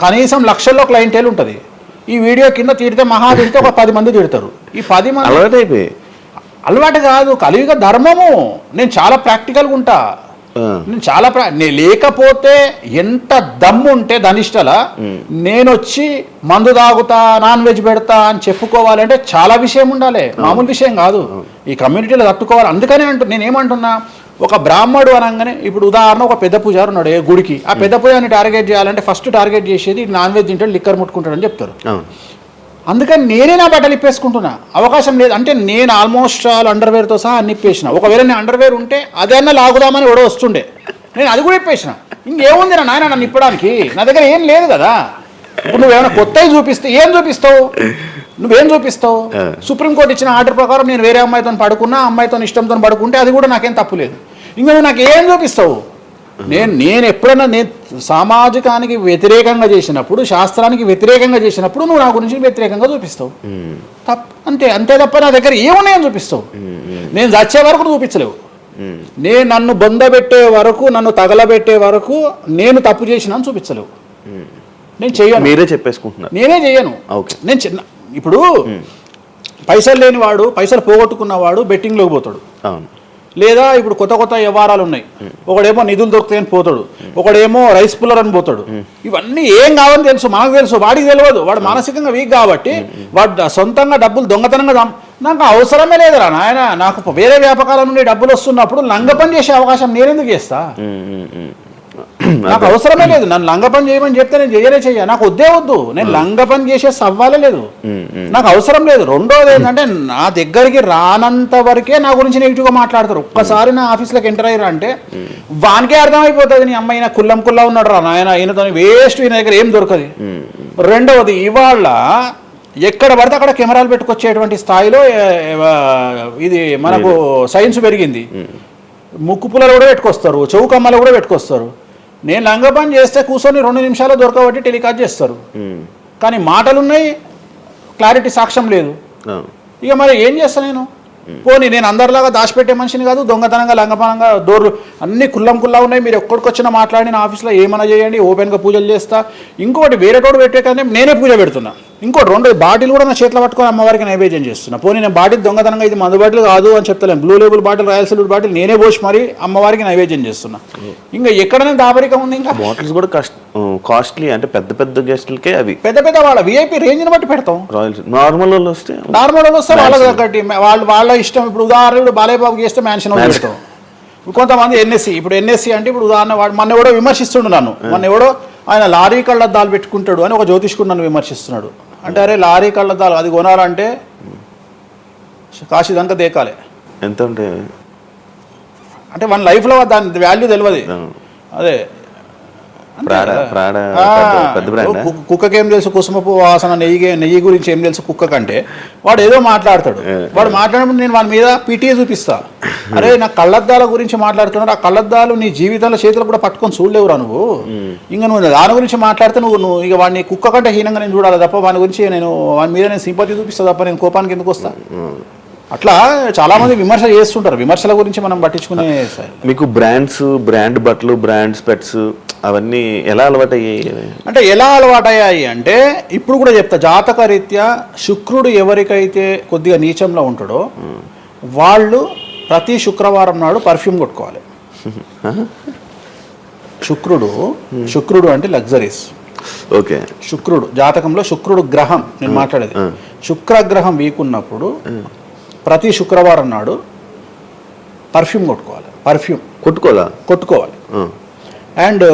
కనీసం లక్షల్లో క్లయింటేల్ ఉంటుంది. ఈ వీడియో కింద తిడితే తిడితే ఒక 10 మంది తిడతారు. ఈ 10 మంది అలవాటు కాదు, కలియుగ ధర్మము. నేను చాలా ప్రాక్టికల్గా ఉంటా. నేను లేకపోతే ఎంత దమ్ము ఉంటే ధనిష్టల నేను వచ్చి మందు తాగుతా, నాన్ వెజ్ పెడతా అని చెప్పుకోవాలంటే చాలా విషయం ఉండాలి, మామూలు విషయం కాదు. ఈ కమ్యూనిటీలో తట్టుకోవాలి. అందుకనే నేనేమంటున్నా, ఒక బ్రాహ్మడు అనగానే ఇప్పుడు ఉదాహరణ ఒక పెద్ద పూజారు ఉన్నాడు ఏ గుడికి, ఆ పెద్ద పూజారిని టార్గెట్ చేయాలంటే ఫస్ట్ టార్గెట్ చేసేది నాన్ వెజ్ తింటాడు, లిక్కర్ ముట్టుకుంటాడు అని చెప్తారు. అందుకని నేనే నా బట్టలు ఇప్పేసుకుంటున్నా, అవకాశం లేదు. అంటే నేను ఆల్మోస్ట్ అండర్వేర్తో సహా అన్ని ఇప్పేసిన. ఒకవేళ నేను అండర్వేర్ ఉంటే అదన్నా లాగుదామని ఎవడో వస్తుండే, నేను అది కూడా ఇప్పేసిన. ఇంకేముంది నా నాయన నన్ను ఇప్పడానికి? నా దగ్గర ఏం లేదు కదా. ఇప్పుడు నువ్వేమైనా కొత్తవి చూపిస్తే ఏం చూపిస్తావు? నువ్వేం చూపిస్తావు? సుప్రీంకోర్టు ఇచ్చిన ఆర్డర్ ప్రకారం నేను వేరే అమ్మాయితో పడుకున్నా, అమ్మాయితో ఇష్టంతో పడుకుంటే అది కూడా నాకేం తప్పు లేదు. ఇంకా నువ్వు నాకు ఏం చూపిస్తావు? నేను ఎప్పుడైనా సామాజికానికి వ్యతిరేకంగా చేసినప్పుడు, శాస్త్రానికి వ్యతిరేకంగా చేసినప్పుడు నువ్వు నా గురించి వ్యతిరేకంగా చూపిస్తావు. అంతే తప్ప నా దగ్గర ఏమున్నాయని చూపిస్తావు? నేను చచ్చే వరకు చూపించలేవు. నేను నన్ను బొందబెట్టే వరకు, నన్ను తగలబెట్టే వరకు నేను తప్పు చేసినా అని చూపించలేవు. నేను చెయ్యను. మీరే చెప్పేసుకుంటున్నారు. నేనే చెయ్యను. నేను ఇప్పుడు పైసలు లేనివాడు, పైసలు పోగొట్టుకున్నవాడు బెట్టింగ్లోకి పోతాడు. లేదా ఇప్పుడు కొత్త వ్యవహారాలు ఉన్నాయి. ఒకడేమో నిధులు దొరుకుతాయని పోతాడు, ఒకడేమో రైస్ పుల్లర్ అని పోతాడు. ఇవన్నీ ఏం కావని తెలుసు, మనకు తెలుసు, వాడికి తెలియదు. వాడు మానసికంగా వీక్ కాబట్టి వాడు సొంతంగా డబ్బులు దొంగతనంగా నాకు అవసరమే లేదురా నాయన. నాకు వేరే వ్యాపకాల నుండి డబ్బులు వస్తున్నప్పుడు లంగ పని చేసే అవకాశం నేనెందుకు చేస్తా? నాకు అవసరమే లేదు. నన్ను లంగ పని చేయమని చెప్తే నేను చెయ్య, నాకు వద్దు. నేను లంగ పని చేసే సవ్వాలే లేదు, నాకు అవసరం లేదు. రెండోది ఏంటంటే నా దగ్గరికి రానంత వరకే నా గురించి నెగిటివ్గా మాట్లాడతారు. ఒక్కసారి నా ఆఫీస్లోకి ఎంటర్ అయ్యారు అంటే వానికే అర్థమైపోతుంది, నీ అమ్మాయి కుల్లం ఉన్నాడు రా నాయన, ఈయనతో వేస్ట్, ఈయన దగ్గర ఏం దొరకదు. రెండవది, ఇవాళ ఎక్కడ పడితే అక్కడ కెమెరాలు పెట్టుకొచ్చేటువంటి స్థాయిలో ఇది మనకు సైన్స్ పెరిగింది. ముక్కు పుల్లలు కూడా పెట్టుకొస్తారు, చౌకమ్మలు కూడా పెట్టుకొస్తారు. నేను లంగ పని చేస్తే కూర్చొని 2 నిమిషాలు దొరకబట్టి టెలికాస్ట్ చేస్తారు. కానీ మాటలున్నాయి, క్లారిటీ సాక్ష్యం లేదు. ఇక మరి ఏం చేస్తాను నేను? పోనీ నేను అందరిలాగా దాచిపెట్టే మనిషిని కాదు, దొంగతనంగా లంగపనంగా డోర్లు అన్ని కుల్లా ఉన్నాయి. మీరు ఎక్కడికొచ్చినా మాట్లాడి నా ఆఫీస్లో ఏమైనా చేయండి, ఓపెన్గా పూజలు చేస్తా. ఇంకోటి వేరే తోడు పెట్టే కానీ నేనే పూజ పెడుతున్నా. ఇంకోటి 2 బాటిల్ కూడా నా చేతిలో పట్టుకొని అమ్మవారికి నైవేద్యం చేస్తున్నా. పోనీ నేను బాటిల్ దొంగతనంగా ఇది మందు బాటిల్ కాదు అని చెప్తలేను, blue label bottle, royal silver bottle నేనే పోసి మరి అమ్మవారికి నైవేద్యం చేస్తున్నా. ఇంకా ఎక్కడనే దాపరికం ఉంది? ఇంకా బాటిల్స్ కూడా కాస్ట్లీ, అంటే పెద్ద గెస్టులకే అవి పెద్ద వాళ్ళ విఐపి రేంజ్ని బట్టి పెడతాం. నార్మల్ వాళ్ళు వస్తే వాళ్ళకి ఒకటి వాళ్ళ ఇష్టం. ఇప్పుడు ఉదాహరణ బాలయ్యబాబు చేస్తే మ్యాన్షన్ పెడతాం. కొంతమంది ఎన్ఎస్సి అంటే ఇప్పుడు ఉదాహరణ వాడు మొన్న ఎవడో విమర్శిస్తుండు నన్ను. మొన్న ఎవడో ఆయన లారీ కళ్ళద్దాలు పెట్టుకుంటాడు అని ఒక జ్యోతిష్కుడు నన్ను విమర్శిస్తున్నాడు. అంటే అరే లారీ కళ్ళద్దాలు అది కొనాలంటే కాశీ దానికి దేకాలి. ఎంత ఉంటే అంటే మన లైఫ్లో దాని వాల్యూ తెలియదు. అదే కుక్కకేం తెలుసు కుసుమపు వాసన, నెయ్యి గురించి ఏం తెలుసు కుక్క కంటే? వాడు ఏదో మాట్లాడతాడు. వాడు మాట్లాడినప్పుడు నేను వాడి మీద పీటీఏ చూపిస్తా. అరే నా కళ్ళద్దాల గురించి మాట్లాడుతున్నాడు, ఆ కళ్ళద్దాలు నీ జీవితంలో చేతులు కూడా పట్టుకొని చూడలేవురా నువ్వు. ఇంకా నువ్వు దాని గురించి మాట్లాడితే నువ్వు ఇక వాడిని కుక్క కంటే హీనంగా నేను చూడాలి తప్ప వాని గురించి వాని మీద నేను సింపతి చూపిస్తా తప్ప నేను కోపానికి ఎందుకు వస్తా? అట్లా చాలా మంది విమర్శ చేస్తుంటారు. విమర్శల గురించి మనం పట్టించుకునే. మీకు బ్రాండ్ బట్టలు, బ్రాండ్ స్పెట్స్ అవన్నీ ఎలా అలవాటయ్యాయి? అంటే ఎలా అలవాటయ్యాయి అంటే ఇప్పుడు కూడా చెప్తా, జాతక రీత్యా శుక్రుడు ఎవరికైతే కొద్దిగా నీచంలో ఉంటాడో వాళ్ళు ప్రతి శుక్రవారం నాడు పర్ఫ్యూమ్ కొట్టుకోవాలి. శుక్రుడు అంటే లగ్జరీస్. ఓకే. శుక్రుడు జాతకంలో శుక్రుడు గ్రహం నేను మాట్లాడేది. శుక్రగ్రహం వీక్ ఉన్నప్పుడు ప్రతి శుక్రవారం నాడు పర్ఫ్యూమ్ కొట్టుకోవాలి. అండ్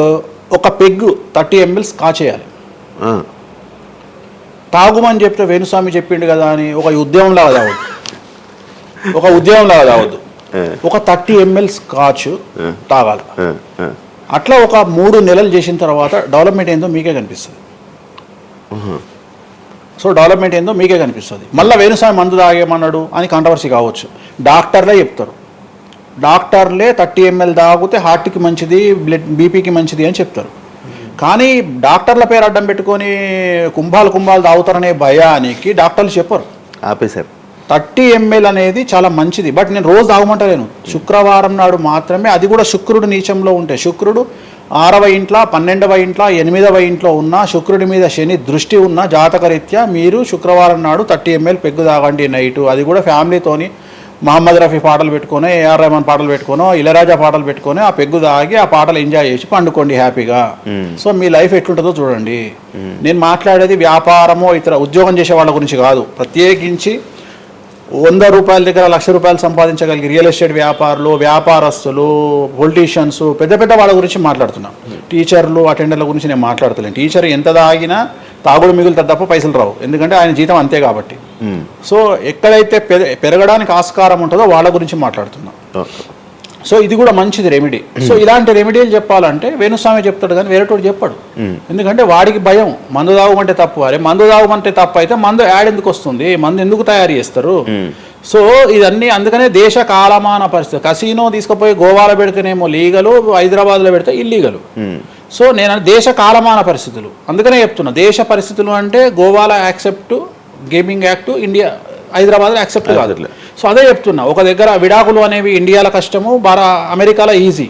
ఒక పెగ్గు 30 ml కాచేయాలి. తాగుమని చెప్తే వేణుస్వామి చెప్పిండు కదా అని ఒక ఉద్యమం లాగా తాగొద్దు. ఒక 30 ml స్కాచ్ తాగాలి. అట్లా ఒక 3 నెలలు చేసిన తర్వాత డెవలప్మెంట్ ఏందో మీకే కనిపిస్తుంది. మళ్ళీ వేణుస్వామి మందు తాగేమన్నాడు అని కాంట్రవర్సీ కావచ్చు. డాక్టర్లే చెప్తారు, డాక్టర్లే 30 ml తాగితే హార్ట్కి మంచిది, బీపీకి మంచిది అని చెప్తారు. కానీ డాక్టర్ల పేరు అడ్డం పెట్టుకొని కుంభాలు తాగుతారనే భయానికి డాక్టర్లు చెప్పరు, ఆపేశారు. 30 ml అనేది చాలా మంచిది. బట్ నేను రోజు తాగమంటలేను, శుక్రవారం నాడు మాత్రమే. అది కూడా శుక్రుడు నీచంలో ఉంటే, శుక్రుడు 6వ ఇంట్లో, 12వ ఇంట్లో, 8వ ఇంట్లో ఉన్న శుక్రుడి మీద శని దృష్టి ఉన్న జాతకరీత్యా మీరు శుక్రవారం నాడు 30 ml పెగ్గు తాగండి నైటు. అది కూడా ఫ్యామిలీతోని మహమ్మద్ రఫీ పాటలు పెట్టుకొని, ఏఆర్ రెహమాన్ పాటలు పెట్టుకోనో, ఇళరాజా పాటలు పెట్టుకొని ఆ పెగ్గు తాగి ఆ పాటలు ఎంజాయ్ చేసి పండుకోండి హ్యాపీగా. సో మీ లైఫ్ ఎట్లుంటుందో చూడండి. నేను మాట్లాడేది వ్యాపారమో ఇతర ఉద్యోగం చేసే వాళ్ళ గురించి కాదు. ప్రత్యేకించి 100 రూపాయల దగ్గర 1,00,000 రూపాయలు సంపాదించగలిగి రియల్ ఎస్టేట్ వ్యాపారులు, వ్యాపారస్తులు, పొలిటీషియన్స్, పెద్ద పెద్ద వాళ్ళ గురించి మాట్లాడుతున్నాం. టీచర్లు, అటెండర్ల గురించి నేను మాట్లాడతలేను. టీచర్ ఎంత తాగినా తాగుడు మిగులుతుంది తప్ప పైసలు రావు, ఎందుకంటే ఆయన జీతం అంతే కాబట్టి. సో ఎక్కడైతే పెరగడానికి ఆస్కారం ఉంటుందో వాళ్ళ గురించి మాట్లాడుతున్నాం. సో ఇది కూడా మంచిది రెమెడీ. సో ఇలాంటి రెమెడీలు చెప్పాలంటే వేణుస్వామి చెప్తాడు కానీ వేరేటోడు చెప్పాడు. ఎందుకంటే వాడికి భయం, మందు తాగమంటే తప్పు. అరే మందు తాగమంటే తప్పు అయితే మందు యాడ్ ఎందుకు వస్తుంది, మందు ఎందుకు తయారు చేస్తారు? సో ఇదన్నీ అందుకనే దేశ కాలమాన పరిస్థితి. కసినో తీసుకుపోయి గోవాలో పెడితేనేమో లీగలు, హైదరాబాద్లో పెడితే ఇల్లీగలు. సో నేను దేశ కాలమాన పరిస్థితులు అందుకనే చెప్తున్నా. దేశ పరిస్థితులు అంటే గోవాలో యాక్సెప్ట్, గేమింగ్ యాక్ట్ ఇండియా, హైదరాబాద్లో యాక్సెప్ట్ కాదు. సో అదే చెప్తున్నా. ఒక దగ్గర విడాకులు అనేవి ఇండియాలో కష్టము, అమెరికాలో ఈజీ.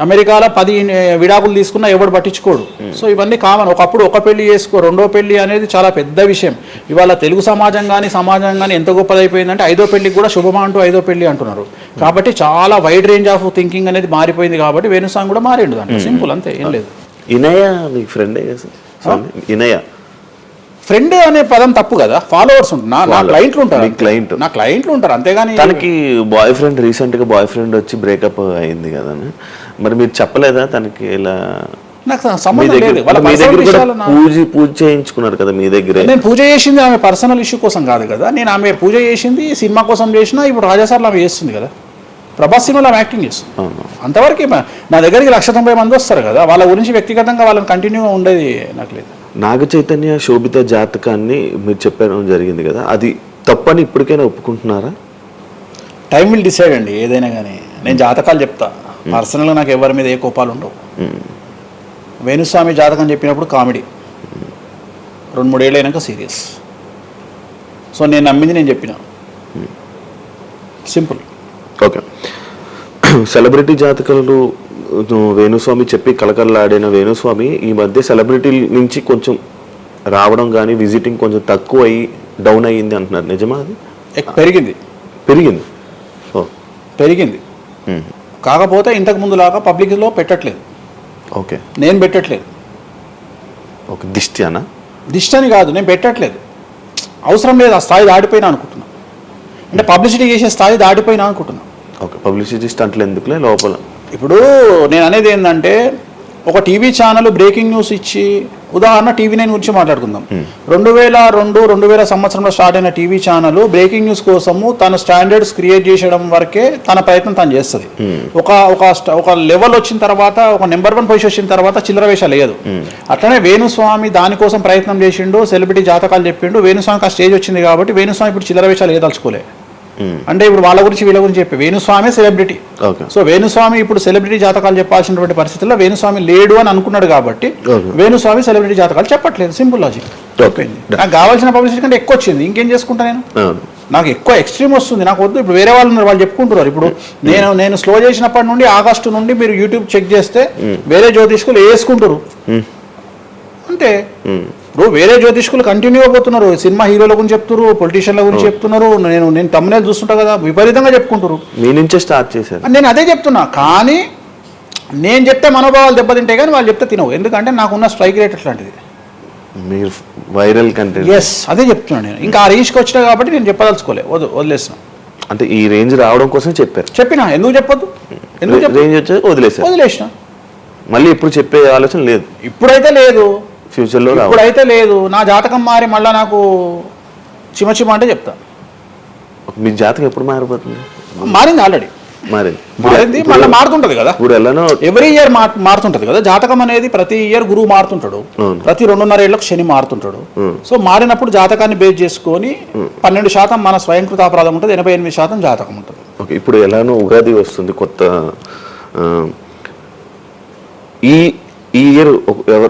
అమెరికాలో 10 విడాకులు తీసుకున్నా ఎవడు పట్టించుకోడు. సో ఇవన్నీ కామన్. ఒకప్పుడు ఒక పెళ్లి చేసుకో, రెండో పెళ్లి అనేది చాలా పెద్ద విషయం. ఇవాళ తెలుగు సమాజం కానీ ఎంత గొప్పదైపోయిందంటే 5వ పెళ్లికి కూడా శుభమా అంటూ 5వ పెళ్లి అంటున్నారు. కాబట్టి చాలా వైడ్ రేంజ్ ఆఫ్ థింకింగ్ అనేది మారిపోయింది. కాబట్టి వేణుస్వామి కూడా మారిండు దాంట్లో. సింపుల్, అంతే, ఏం లేదు. ఇనయ మీ ఫ్రెండే కదా? ఇనయ ఫ్రెండ్ అనే పదం తప్పు కదా. ఫాలోవర్స్ ఉంటారు, నా క్లయింట్లు ఉంటారు, నా క్లయింట్లు ఉంటారు, అంతేగాని. తనకి రీసెంట్ గా బాయ్ ఫ్రెండ్ వచ్చి బ్రేకప్ అయింది కదా, మరి మీరు చెప్పలేదా తనకి? ఇలా నాకు సంబంధం లేదు. పూజ చేయించుకున్నారు కదా మీ దగ్గర. నేను పూజ చేసింది ఆమె పర్సనల్ ఇష్యూ కోసం కాదు కదా. నేను ఆమె పూజ చేసింది సినిమా కోసం చేసినా. ఇప్పుడు రాజాసార్లు ఆమె చేస్తుంది కదా, ప్రభాస్ సినిమాలో ఆమె యాక్టింగ్ చేస్తుంది. అంతవరకు నా దగ్గరికి 190 మంది వస్తారు కదా, వాళ్ళ గురించి వ్యక్తిగతంగా వాళ్ళని కంటిన్యూగా ఉండేది నాకు లేదు. నాగ చైతన్య శోభిత జాతకాన్ని మీరు చెప్పడం జరిగింది కదా, అది తప్పని ఇప్పటికైనా ఒప్పుకుంటున్నారా? టైం విల్ డిసైడ్ అండి ఏదైనా కానీ. నేను జాతకాలు చెప్తా, పర్సనల్గా నాకు ఎవరి మీద ఏ కోపాలు ఉండవు. వేణుస్వామి జాతకం చెప్పినప్పుడు కామెడీ, 2-3 ఏళ్ళు అయినాక సీరియస్. సో నేను నమ్మింది నేను చెప్పిన, సింపుల్. ఓకే. సెలబ్రిటీ జాతకాలు వేణుస్వామి చెప్పి కలకల్లాడిన వేణుస్వామి ఈ మధ్య సెలబ్రిటీల నుంచి కొంచెం రావడం కానీ విజిటింగ్ కొంచెం తక్కువ అయ్యి డౌన్ అయ్యింది అంటున్నారు, నిజమా? అది పెరిగింది. కాకపోతే ఇంతకు ముందులాగా పబ్లిక్లో పెట్టట్లేదు. ఓకే, నేను పెట్టట్లేదు. ఓకే, దిష్టి అని కాదు, నేను పెట్టట్లేదు. అవసరం లేదు, ఆ స్థాయి దాటిపోయినా అనుకుంటున్నా. అంటే పబ్లిసిటీ చేసే స్థాయి దాటిపోయినా అనుకుంటున్నా. ఓకే, పబ్లిసిటీ స్టంట్లు ఎందుకులే లోపల. ఇప్పుడు నేను అనేది ఏంటంటే, ఒక టీవీ ఛానల్ బ్రేకింగ్ న్యూస్ ఇచ్చి, ఉదాహరణ TV9 గురించి మాట్లాడుకుందాం. 2002-2000 సంవత్సరంలో స్టార్ట్ అయిన టీవీ ఛానల్ బ్రేకింగ్ న్యూస్ కోసము తన స్టాండర్డ్స్ క్రియేట్ చేయడం వరకే తన ప్రయత్నం తను చేస్తుంది. ఒక లెవెల్ వచ్చిన తర్వాత, ఒక నెంబర్ 1 పొజిషన్ వచ్చిన తర్వాత చిల్లర వేషాలు లేదు. అట్లనే వేణుస్వామి దానికోసం ప్రయత్నం చేసిండు, సెలబ్రిటీ జాతకాలు చెప్పిండు. వేణుస్వామికి ఆ స్టేజ్ వచ్చింది కాబట్టి వేణుస్వామి ఇప్పుడు చిల్లర వేషాలు ఏదలుచుకోలే. అంటే ఇప్పుడు వాళ్ళ గురించి వీళ్ళ గురించి చెప్పి వేణుస్వామి సెలబ్రిటీ. సో వేణుస్వామి ఇప్పుడు సెలబ్రిటీ జాతకాలు చెప్పాల్సినటువంటి పరిస్థితుల్లో వేణుస్వామి లేడు అని అనుకున్నాడు కాబట్టి వేణుస్వామి సెలబ్రిటీ జాతకాలు చెప్పట్లేదు. Simple logic. నాకు కావాల్సిన పబ్లిసిటీ కంటే ఎక్కువ వచ్చింది, ఇంకేం చేసుకుంటా నేను? నాకు ఎక్కువ ఎక్స్ట్రీమ్ వస్తుంది, నాకు వద్దు. ఇప్పుడు వేరే వాళ్ళు ఉన్నారు, వాళ్ళు చెప్పుకుంటున్నారు. ఇప్పుడు నేను స్లో చేసినప్పటి నుండి ఆగస్టు నుండి మీరు యూట్యూబ్ చెక్ చేస్తే వేరే జ్యోతిష్కులు వేసుకుంటారు అంటే. ఇప్పుడు వేరే జ్యోతిష్కులు కంటిన్యూ అయిపోతున్నారు, సినిమా హీరోల గురించి చెప్తున్నారు, పొలిటీషియన్ల గురించి చెప్తున్నారు. నేను తమ్మునేలు చూస్తుంటా కదా, విపరీతంగా చెప్పుకుంటారు. మీ నుంచే స్టార్ట్ చేశారు. నేను అదే చెప్తున్నా. కానీ నేను చెప్తే మనోభావాలు దెబ్బతింటే కానీ వాళ్ళు చెప్తే తినవు. ఎందుకంటే నాకున్న స్ట్రైక్ రేట్ అట్లాంటిది. మీరు వైరల్ కంటెంట్. ఎస్, అదే చెప్తున్నాను నేను. ఇంకా ఆ రీచ్కి వచ్చినా కాబట్టి నేను చెప్పదలుచుకోలే, వదిలేసిన. అంటే ఈ రేంజ్ రావడం కోసం చెప్పినా. ఎందుకు చెప్పొద్దు? రేంజ్ వచ్చి వదిలేసిన. మళ్ళీ ఇప్పుడు చెప్పే ఆలోచన లేదు. ఇప్పుడైతే లేదు, ఫ్యూచర్లో ఇప్పుడైతే లేదు. నా జాతకం మారి మళ్ళీ నాకు చిమ అంటే చెప్తా. మీ జాతకం ఎప్పుడు మారిపోతుంది? మారింది, ఆల్రెడీ మారింది, మళ్ళీ మారుతుంటది కదా. ఎవ్రీ ఇయర్ మారుతుంటది కదా జాతకం అనేది. ప్రతి ఇయర్ గురువు మారుతుంటాడు, ప్రతి 2.5 ఏళ్లకు శని మారుతుంటాడు. సో మారినప్పుడు జాతకాన్ని బేస్ చేసుకొని 12% మన స్వయంకృత అపరాధం ఉంటుంది, 88% జాతకం ఉంటుంది. ఓకే, ఇప్పుడు ఎలానో ఉగాది వస్తుంది, కొత్త ఈ ఇయర్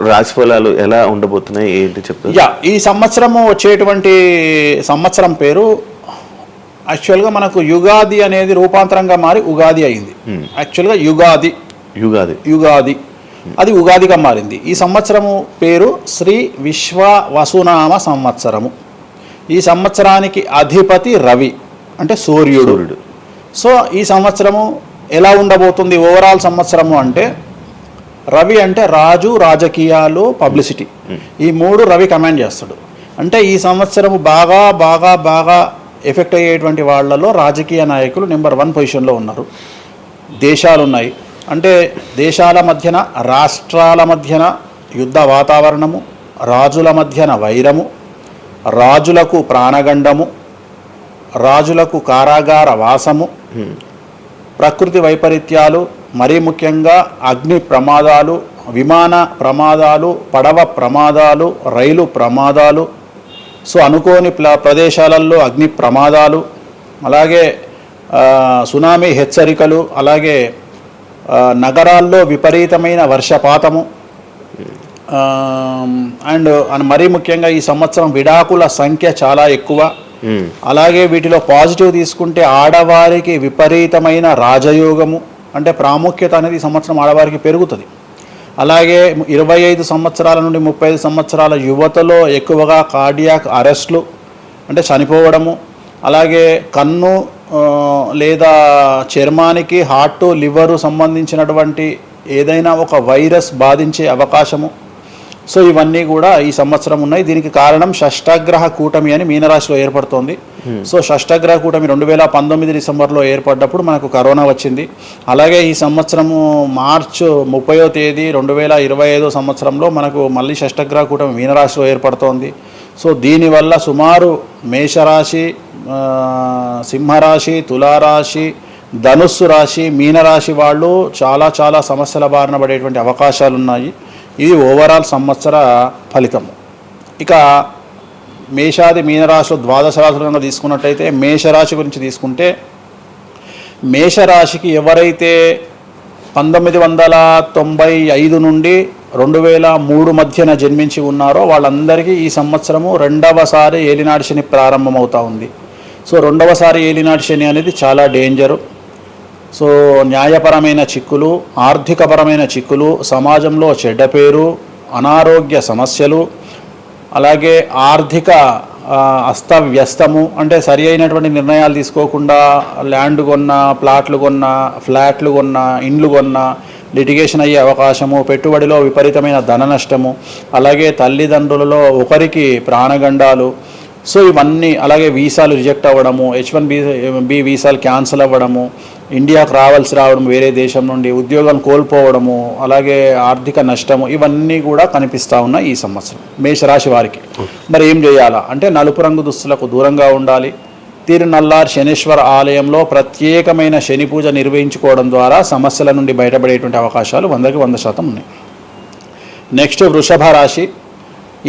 రాశి ఫలాలు ఎలా ఉండబోతున్నాయి ఏంటి చెప్తారు? ఈ సంవత్సరము వచ్చేటువంటి సంవత్సరం పేరు యాక్చువల్గా మనకు యుగాది అనేది రూపాంతరంగా మారి ఉగాది అయింది. యాక్చువల్గా యుగాది యుగాది అది ఉగాదిగా మారింది. ఈ సంవత్సరము పేరు శ్రీ విశ్వ వసునామ సంవత్సరము. ఈ సంవత్సరానికి అధిపతి రవి అంటే సూర్యుడు. సో ఈ సంవత్సరము ఎలా ఉండబోతుంది ఓవరాల్ సంవత్సరము అంటే, రవి అంటే రాజు, రాజకీయాలు, పబ్లిసిటీ, ఈ మూడు రవి కమాండ్ చేస్తాడు. అంటే ఈ సంవత్సరము బాగా బాగా బాగా ఎఫెక్ట్ అయ్యేటువంటి వాళ్ళలో రాజకీయ నాయకులు నెంబర్ 1 పొజిషన్లో ఉన్నారు. దేశాలు ఉన్నాయి అంటే దేశాల మధ్యన, రాష్ట్రాల మధ్యన యుద్ధ వాతావరణము, రాజుల మధ్యన వైరము, రాజులకు ప్రాణగండము, రాజులకు కారాగార వాసము, ప్రకృతి వైపరీత్యాలు, మరీ ముఖ్యంగా అగ్ని ప్రమాదాలు, విమాన ప్రమాదాలు, పడవ ప్రమాదాలు, రైలు ప్రమాదాలు, సో అనుకోని ప్రదేశాలలో అగ్ని ప్రమాదాలు, అలాగే సునామీ హెచ్చరికలు, అలాగే నగరాల్లో విపరీతమైన వర్షపాతము, అండ్ మరీ ముఖ్యంగా ఈ సంవత్సరం విడాకుల సంఖ్య చాలా ఎక్కువ. అలాగే వీటిలో పాజిటివ్ తీసుకుంటే ఆడవారికి విపరీతమైన రాజయోగము, అంటే ప్రాముఖ్యత అనేది ఈ సంవత్సరం ఆడవారికి పెరుగుతుంది. అలాగే 25 సంవత్సరాల నుండి 35 సంవత్సరాల యువతలో ఎక్కువగా కార్డియాక్ అరెస్ట్లు అంటే చనిపోవడము, అలాగే కన్ను లేదా చర్మానికి హార్ట్, లివరు సంబంధించినటువంటి ఏదైనా ఒక వైరస్ బాధించే అవకాశము. సో ఇవన్నీ కూడా ఈ సంవత్సరం ఉన్నాయి. దీనికి కారణం షష్ఠగ్రహ కూటమి అని మీనరాశిలో ఏర్పడుతోంది. సో షష్ఠగ్రహ కూటమి 2019 డిసెంబర్లో ఏర్పడ్డప్పుడు మనకు కరోనా వచ్చింది. అలాగే ఈ సంవత్సరము మార్చ్ 30వ తేదీ 2025 సంవత్సరంలో మనకు మళ్ళీ షష్ఠగ్రహ కూటమి మీనరాశిలో ఏర్పడుతోంది. సో దీనివల్ల సుమారు మేషరాశి, సింహరాశి, తులారాశి, ధనుస్సు రాశి, మీనరాశి వాళ్ళు చాలా చాలా సమస్యల బారిన పడేటువంటి అవకాశాలు ఉన్నాయి. ఇది ఓవరాల్ సంవత్సర ఫలితము. ఇక మేషాది మీనరాశిలో ద్వాదశ రాశులుగా తీసుకున్నట్టయితే మేషరాశి గురించి తీసుకుంటే, మేషరాశికి ఎవరైతే 1995 నుండి 2003 మధ్యన జన్మించి ఉన్నారో వాళ్ళందరికీ ఈ సంవత్సరము 2వసారి ఏలినాటి శని ప్రారంభమవుతూ ఉంది. సో 2వసారి ఏలినాటి శని అనేది చాలా డేంజరు. సో న్యాయపరమైన చిక్కులు, ఆర్థికపరమైన చిక్కులు, సమాజంలో చెడ్డ పేరు, అనారోగ్య సమస్యలు, అలాగే ఆర్థిక అస్తవ్యస్తము, అంటే సరి అయినటువంటి నిర్ణయాలు తీసుకోకుండా ల్యాండ్ కొన్నా, ప్లాట్లు కొన్నా, ఫ్లాట్లు కొన్నా, ఇండ్లు కొన్నా లిటిగేషన్ అయ్యే అవకాశము, పెట్టుబడిలో విపరీతమైన ధన నష్టము, అలాగే తల్లిదండ్రులలో ఒకరికి ప్రాణగండాలు. సో ఇవన్నీ, అలాగే వీసాలు రిజెక్ట్ అవ్వడము, H1B వీసాలు క్యాన్సిల్ అవ్వడము, ఇండియాకు రావడం వేరే దేశం నుండి, ఉద్యోగం కోల్పోవడము, అలాగే ఆర్థిక నష్టము, ఇవన్నీ కూడా కనిపిస్తూ ఉన్నాయి ఈ సంవత్సరం మేషరాశి వారికి. మరి ఏం చేయాలా అంటే, నలుపు రంగు దుస్తులకు దూరంగా ఉండాలి. తిరునల్లార్ శనీశ్వర ఆలయంలో ప్రత్యేకమైన శని పూజ నిర్వహించుకోవడం ద్వారా సమస్యల నుండి బయటపడేటువంటి అవకాశాలు 100కి 100% ఉన్నాయి. నెక్స్ట్ వృషభ రాశి.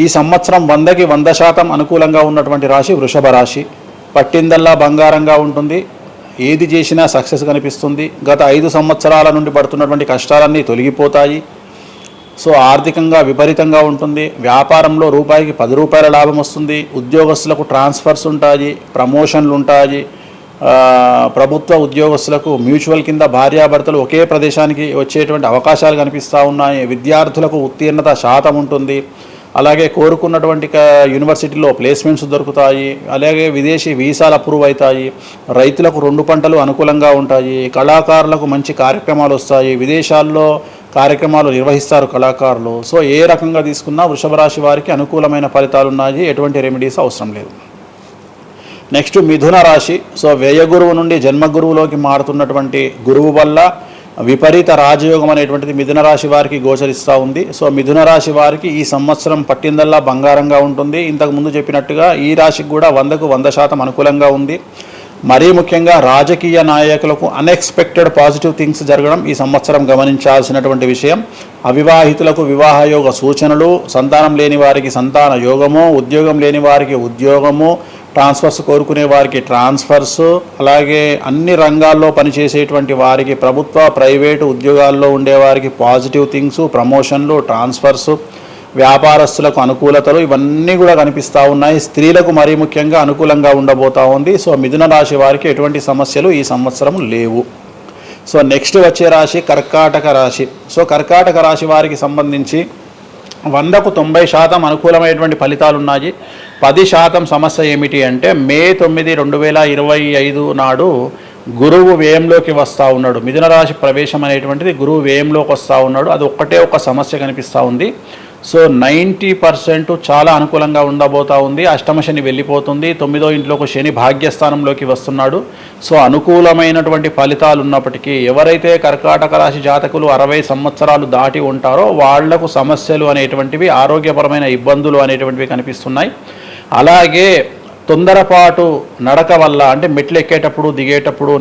ఈ సంవత్సరం 100కి 100% అనుకూలంగా ఉన్నటువంటి రాశి వృషభ రాశి. పట్టిందల్లా బంగారంగా ఉంటుంది, ఏది చేసినా సక్సెస్ కనిపిస్తుంది. గత 5 సంవత్సరాల నుండి పడుతున్నటువంటి కష్టాలన్నీ తొలగిపోతాయి. సో ఆర్థికంగా విపరీతంగా ఉంటుంది. వ్యాపారంలో రూపాయికి 10 రూపాయల లాభం వస్తుంది. ఉద్యోగస్తులకు ట్రాన్స్ఫర్స్ ఉంటాయి, ప్రమోషన్లు ఉంటాయి. ప్రభుత్వ ఉద్యోగస్తులకు మ్యూచువల్ కింద భార్యాభర్తలు ఒకే ప్రదేశానికి వచ్చేటువంటి అవకాశాలు కనిపిస్తూ ఉన్నాయి. విద్యార్థులకు ఉత్తీర్ణత శాతం ఉంటుంది. అలాగే కోరుకున్నటువంటి యూనివర్సిటీలో ప్లేస్మెంట్స్ దొరుకుతాయి. అలాగే విదేశీ వీసాలు అప్రూవ్ అవుతాయి. రైతులకు 2 పంటలు అనుకూలంగా ఉంటాయి. కళాకారులకు మంచి కార్యక్రమాలు వస్తాయి. విదేశాల్లో కార్యక్రమాలు నిర్వహిస్తారు కళాకారులు. సో ఏ రకంగా తీసుకున్నా వృషభ రాశి వారికి అనుకూలమైన ఫలితాలు ఉన్నాయి, ఎటువంటి రెమెడీస్ అవసరం లేదు. నెక్స్ట్ మిథున రాశి. సో వ్యయగురువు నుండి జన్మగురువులోకి మారుతున్నటువంటి గురువు వల్ల విపరీత రాజయోగం అనేటువంటిది మిథున రాశి వారికి గోచరిస్తూ ఉంది. సో మిథున రాశి వారికి ఈ సంవత్సరం పట్టిందల్లా బంగారంగా ఉంటుంది. ఇంతకుముందు చెప్పినట్టుగా ఈ రాశికి కూడా 100కు 100% అనుకూలంగా ఉంది. మరీ ముఖ్యంగా రాజకీయ నాయకులకు అన్ఎక్స్పెక్టెడ్ పాజిటివ్ థింగ్స్ జరగడం ఈ సంవత్సరం గమనించాల్సినటువంటి విషయం. అవివాహితులకు వివాహయోగ సూచనలు, సంతానం లేని వారికి సంతాన యోగము, ఉద్యోగం లేని వారికి ఉద్యోగము, ట్రాన్స్ఫర్స్ కోరుకునే వారికి ట్రాన్స్ఫర్స్, అలాగే అన్ని రంగాల్లో పనిచేసేటువంటి వారికి, ప్రభుత్వ ప్రైవేటు ఉద్యోగాల్లో ఉండేవారికి పాజిటివ్ థింగ్స్, ప్రమోషన్లు, ట్రాన్స్ఫర్స్, వ్యాపారస్తులకు అనుకూలతలు ఇవన్నీ కూడా కనిపిస్తూ ఉన్నాయి. స్త్రీలకు మరీ ముఖ్యంగా అనుకూలంగా ఉండబోతూ ఉంది. సో మిథున రాశి వారికి ఎటువంటి సమస్యలు ఈ సంవత్సరం లేవు. సో నెక్స్ట్ వచ్చే రాశి కర్కాటక రాశి. సో కర్కాటక రాశి వారికి సంబంధించి 100కు 90% అనుకూలమైనటువంటి ఫలితాలు ఉన్నాయి. 10% సమస్య ఏమిటి అంటే మే 9, 2025 నాడు గురువు వ్యయంలోకి వస్తూ ఉన్నాడు. మిథున రాశి ప్రవేశం అనేటువంటిది గురువు వ్యయంలోకి వస్తూ ఉన్నాడు. అది ఒక్కటే ఒక సమస్య కనిపిస్తూ ఉంది. సో 90% చాలా అనుకూలంగా ఉండబోతూ ఉంది. అష్టమ శని వెళ్ళిపోతుంది. 9వ ఇంట్లోకి శని భాగ్యస్థానంలోకి వస్తున్నాడు. సో అనుకూలమైనటువంటి ఫలితాలు ఉన్నప్పటికీ ఎవరైతే కర్కాటక రాశి జాతకులు 60 సంవత్సరాలు దాటి ఉంటారో వాళ్లకు సమస్యలు అనేటువంటివి, ఆరోగ్యపరమైన ఇబ్బందులు అనేటువంటివి కనిపిస్తున్నాయి. అలాగే తొందరపాటు నడక వల్ల అంటే మెట్లు ఎక్కేటప్పుడు దిగేటప్పుడు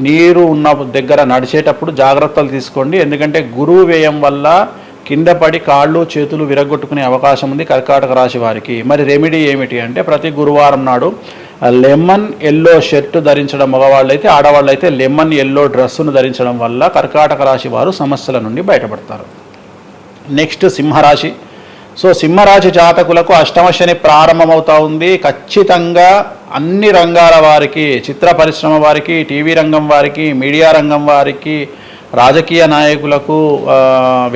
నీరు ఉన్న దగ్గర నడిచేటప్పుడు జాగ్రత్తలు తీసుకోండి. ఎందుకంటే గురువు వ్యయం వల్ల కింద పడి కాళ్ళు చేతులు విరగొట్టుకునే అవకాశం ఉంది కర్కాటక రాశి వారికి. మరి రెమెడీ ఏమిటి అంటే ప్రతి గురువారం నాడు లెమన్ ఎల్లో షర్ట్ ధరించడం మగవాళ్ళైతే, ఆడవాళ్ళైతే లెమన్ ఎల్లో డ్రెస్సును ధరించడం వల్ల కర్కాటక రాశి వారు సమస్యల నుండి బయటపడతారు. నెక్స్ట్ సింహరాశి. సో సింహరాశి జాతకులకు అష్టమ శని ప్రారంభమవుతూ ఉంది. ఖచ్చితంగా అన్ని రంగాల వారికి, చిత్ర పరిశ్రమ వారికి, టీవీ రంగం వారికి, మీడియా రంగం వారికి, రాజకీయ నాయకులకు,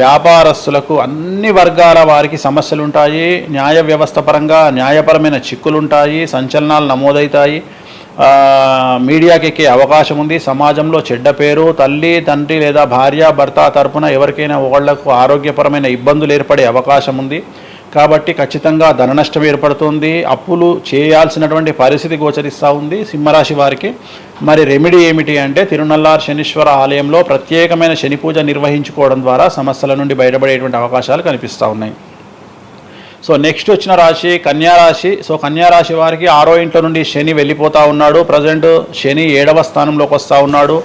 వ్యాపారస్తులకు, అన్ని వర్గాల వారికి సమస్యలు ఉంటాయి. న్యాయ వ్యవస్థ పరంగా న్యాయపరమైన చిక్కులు ఉంటాయి, సంచలనాలు నమోదవుతాయి, మీడియాకి ఎక్కే అవకాశం ఉంది. సమాజంలో చెడ్డ పేరు, తల్లి తండ్రి లేదా భార్య భర్త తరపున ఎవరికైనా ఒకళ్లకు ఆరోగ్యపరమైన ఇబ్బందులు ఏర్పడే అవకాశం ఉంది. కాబట్టి ఖచ్చితంగా ధన నష్టం ఏర్పడుతుంది. అప్పులు చేయాల్సినటువంటి పరిస్థితి గోచరిస్తూ ఉంది సింహరాశి వారికి. మరి రెమెడీ ఏమిటి అంటే తిరునల్లార్ శనీశ్వర ఆలయంలో ప్రత్యేకమైన శని పూజ నిర్వహించుకోవడం ద్వారా సమస్యల నుండి బయటపడేటువంటి అవకాశాలు కనిపిస్తూ ఉన్నాయి. సో నెక్స్ట్ వచ్చిన రాశి కన్యారాశి. సో కన్యారాశి వారికి 6వ ఇంట్లో నుండి శని వెళ్ళిపోతూ ఉన్నాడు. ప్రజెంట్ శని 7వ స్థానంలోకి వస్తూ ఉన్నాడు.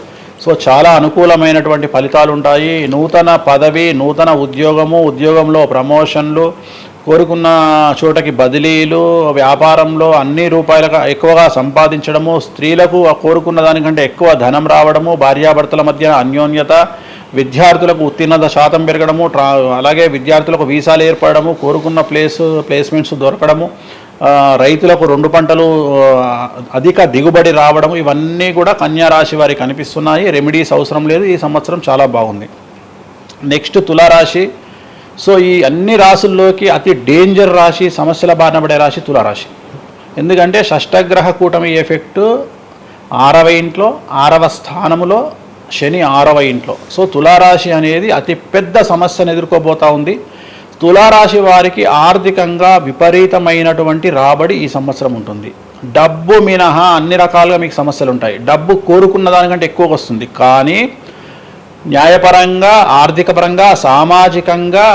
సో చాలా అనుకూలమైనటువంటి ఫలితాలు ఉంటాయి. నూతన పదవి, నూతన ఉద్యోగము, ఉద్యోగంలో ప్రమోషన్లు, కోరుకున్న చోటకి బదిలీలు, వ్యాపారంలో అన్ని రూపాయలకు ఎక్కువగా సంపాదించడము, స్త్రీలకు కోరుకున్న దానికంటే ఎక్కువ ధనం రావడము, భార్యాభర్తల మధ్య అన్యోన్యత, విద్యార్థులకు ఉత్తీర్ణత శాతం పెరగడము, అలాగే విద్యార్థులకు వీసాలు ఏర్పడము, కోరుకున్న ప్లేస్మెంట్స్ దొరకడము, రైతులకు 2 పంటలు అధిక దిగుబడి రావడము, ఇవన్నీ కూడా కన్యారాశి వారికి కనిపిస్తున్నాయి. రెమెడీస్ అవసరం లేదు. ఈ సంవత్సరం చాలా బాగుంది. నెక్స్ట్ తులారాశి. సో ఈ అన్ని రాశుల్లోకి అతి డేంజర్ రాశి, సమస్యల బారిన పడే రాశి తులారాశి. ఎందుకంటే షష్టగ్రహ కూటమి ఎఫెక్ట్ 6వ ఇంట్లో, 6వ స్థానంలో శని 6వ ఇంట్లో. సో తులారాశి అనేది అతి పెద్ద సమస్యను ఎదుర్కోబోతూ ఉంది. తులారాశి వారికి ఆర్థికంగా విపరీతమైనటువంటి రాబడి ఈ సంవత్సరం ఉంటుంది. డబ్బు మినహా అన్ని రకాలుగా మీకు సమస్యలు ఉంటాయి. డబ్బు కోరుకున్న దానికంటే ఎక్కువ వస్తుంది. కానీ న్యాయపరంగా, ఆర్థిక పరంగా, సామాజికంగా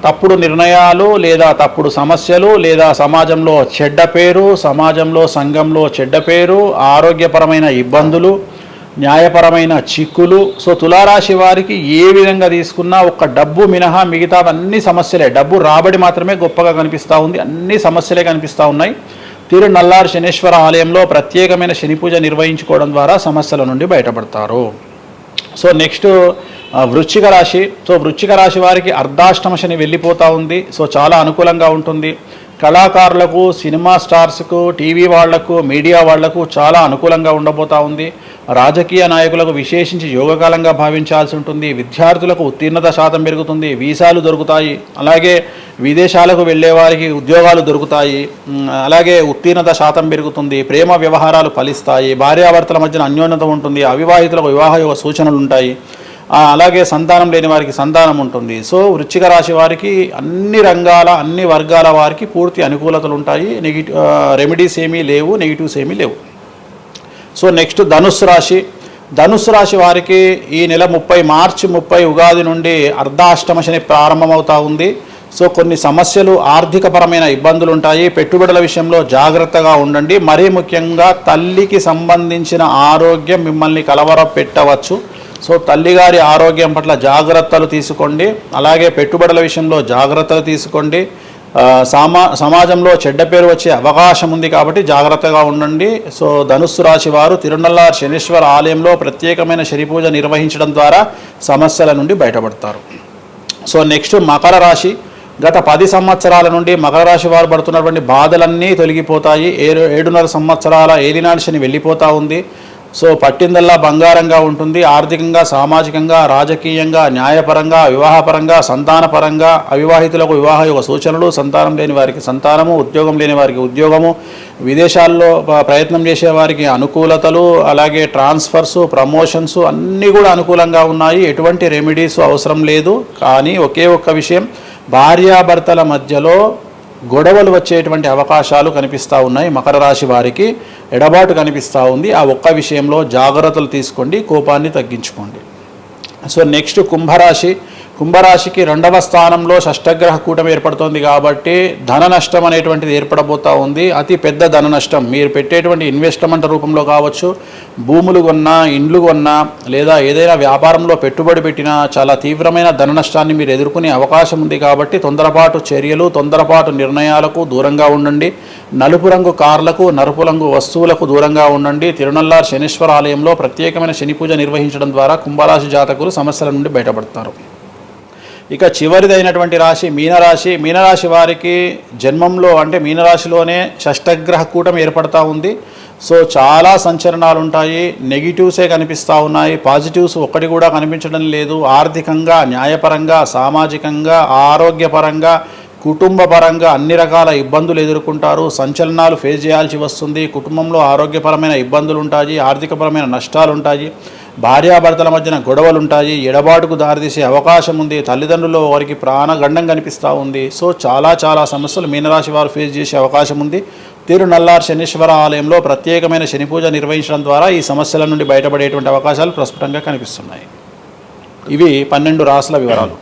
తప్పుడు నిర్ణయాలు లేదా తప్పుడు సమస్యలు లేదా సమాజంలో చెడ్డ పేరు, సమాజంలో సంఘంలో చెడ్డ పేరు, ఆరోగ్యపరమైన ఇబ్బందులు, న్యాయపరమైన చిక్కులు. సో తులారాశి వారికి ఏ విధంగా తీసుకున్నా ఒక్క డబ్బు మినహా మిగతా అన్ని సమస్యలే. డబ్బు రాబడి మాత్రమే గొప్పగా కనిపిస్తూ ఉంది. అన్ని సమస్యలే కనిపిస్తూ ఉన్నాయి. తిరునల్లార్ శనీశ్వర ఆలయంలో ప్రత్యేకమైన శని పూజ నిర్వహించుకోవడం ద్వారా సమస్యల నుండి బయటపడతారు. సో నెక్స్ట్ వృశ్చిక రాశి. సో వృశ్చిక రాశి వారికి అర్ధాష్టమ శని వెళ్ళిపోతూ ఉంది. సో చాలా అనుకూలంగా ఉంటుంది. కళాకారులకు, సినిమా స్టార్స్కు, టీవీ వాళ్లకు, మీడియా వాళ్లకు చాలా అనుకూలంగా ఉండబోతూ ఉంది. రాజకీయ నాయకులకు విశేషించి యోగకాలంగా భావించాల్సి ఉంటుంది. విద్యార్థులకు ఉత్తీర్ణత శాతం పెరుగుతుంది. వీసాలు దొరుకుతాయి. అలాగే విదేశాలకు వెళ్ళే వారికి ఉద్యోగాలు దొరుకుతాయి. అలాగే ఉత్తీర్ణత శాతం పెరుగుతుంది. ప్రేమ వ్యవహారాలు ఫలిస్తాయి. భార్యాభర్తల మధ్యన అన్యోన్యత ఉంటుంది. అవివాహితులకు వివాహ సూచనలు ఉంటాయి. అలాగే సంతానం లేని వారికి సంతానం ఉంటుంది. సో వృశ్చిక రాశి వారికి అన్ని రంగాల, అన్ని వర్గాల వారికి పూర్తి అనుకూలతలు ఉంటాయి. రెమెడీస్ ఏమీ లేవు, నెగిటివ్స్ ఏమీ లేవు. సో నెక్స్ట్ ధనుస్సు రాశి. ధనుస్సు రాశి వారికి ఈ నెల మార్చి 30 ఉగాది నుండి అర్ధాష్టమ శని ప్రారంభమవుతూ ఉంది. సో కొన్ని సమస్యలు, ఆర్థికపరమైన ఇబ్బందులు ఉంటాయి. పెట్టుబడుల విషయంలో జాగ్రత్తగా ఉండండి. మరీ ముఖ్యంగా తల్లికి సంబంధించిన ఆరోగ్యం మిమ్మల్ని కలవరపెట్టవచ్చు. సో తల్లిగారి ఆరోగ్యం పట్ల జాగ్రత్తలు తీసుకోండి. అలాగే పెట్టుబడుల విషయంలో జాగ్రత్తలు తీసుకోండి. సమాజంలో చెడ్డ పేరు వచ్చే అవకాశం ఉంది కాబట్టి జాగ్రత్తగా ఉండండి. సో ధనుస్సు రాశి వారు తిరునల్లార్ శనీశ్వర ఆలయంలో ప్రత్యేకమైన శని పూజ నిర్వహించడం ద్వారా సమస్యల నుండి బయటపడతారు. సో నెక్స్ట్ మకర రాశి. గత 10 సంవత్సరాల నుండి మకర రాశి వారు పడుతున్నటువంటి బాధలన్నీ తొలగిపోతాయి. 7.5 సంవత్సరాల ఏలినాటి శని వెళ్ళిపోతూ ఉంది. సో పట్టిందల్లా బంగారంగా ఉంటుంది. ఆర్థికంగా, సామాజికంగా, రాజకీయంగా, న్యాయపరంగా, వివాహపరంగా, సంతానపరంగా, అవివాహితులకు వివాహ యొక్క సూచనలు, సంతానం లేని వారికి సంతానము, ఉద్యోగం లేని వారికి ఉద్యోగము, విదేశాల్లో ప్రయత్నం చేసే వారికి అనుకూలతలు, అలాగే ట్రాన్స్ఫర్స్, ప్రమోషన్స్ అన్నీ కూడా అనుకూలంగా ఉన్నాయి. ఎటువంటి రెమెడీస్ అవసరం లేదు. కానీ ఒకే ఒక్క విషయం, భార్యాభర్తల మధ్యలో గొడవలు వచ్చేటువంటి అవకాశాలు కనిపిస్తూ ఉన్నాయి. మకర రాశి వారికి ఎడబాటు కనిపిస్తూ ఉంది. ఆ ఒక్క విషయంలో జాగ్రత్తలు తీసుకోండి, కోపాన్ని తగ్గించుకోండి. సో నెక్స్ట్ కుంభరాశి. కుంభరాశికి 2వ స్థానంలో షష్టగ్రహ కూటమి ఏర్పడుతోంది కాబట్టి ధన నష్టం అనేటువంటిది ఏర్పడబోతూ ఉంది. అతి పెద్ద ధన నష్టం మీరు పెట్టేటువంటి ఇన్వెస్ట్మెంట్ రూపంలో కావచ్చు, భూములు కొన్నా, ఇండ్లు కొన్నా, లేదా ఏదైనా వ్యాపారంలో పెట్టుబడి పెట్టినా చాలా తీవ్రమైన ధన నష్టాన్ని మీరు ఎదుర్కొనే అవకాశం ఉంది. కాబట్టి తొందరపాటు చర్యలు, తొందరపాటు నిర్ణయాలకు దూరంగా ఉండండి. నలుపు రంగు కార్లకు, నలుపు రంగు వస్తువులకు దూరంగా ఉండండి. తిరునల్లార్ శనీశ్వర ఆలయంలో ప్రత్యేకమైన శని పూజ నిర్వహించడం ద్వారా కుంభరాశి జాతకులు సమస్యల నుండి బయటపడతారు. ఇక చివరిదైనటువంటి రాశి మీనరాశి. మీనరాశి వారికి జన్మంలో అంటే మీనరాశిలోనే షష్టగ్రహ కూటమి ఏర్పడతా ఉంది. సో చాలా సంచలనాలు ఉంటాయి. నెగిటివ్సే కనిపిస్తూ ఉన్నాయి, పాజిటివ్స్ ఒక్కటి కూడా కనిపించడం లేదు. ఆర్థికంగా, న్యాయపరంగా, సామాజికంగా, ఆరోగ్యపరంగా, కుటుంబ పరంగా అన్ని రకాల ఇబ్బందులు ఎదుర్కొంటారు. సంచలనాలు ఫేస్ చేయాల్సి వస్తుంది. కుటుంబంలో ఆరోగ్యపరమైన ఇబ్బందులు ఉంటాయి, ఆర్థికపరమైన నష్టాలు ఉంటాయి, భార్యాభర్తల మధ్యన గొడవలు ఉంటాయి, ఎడబాటుకు దారితీసే అవకాశం ఉంది. తల్లిదండ్రుల్లో వారికి ప్రాణగండం కనిపిస్తూ ఉంది. సో చాలా సమస్యలు మీనరాశి వారు ఫేస్ చేసే అవకాశం ఉంది. తిరునల్లార్ శనీశ్వర ఆలయంలో ప్రత్యేకమైన శని పూజ నిర్వహించడం ద్వారా ఈ సమస్యల నుండి బయటపడేటువంటి అవకాశాలు ప్రస్ఫుటంగా కనిపిస్తున్నాయి. ఇవి 12 రాశుల వివరాలు.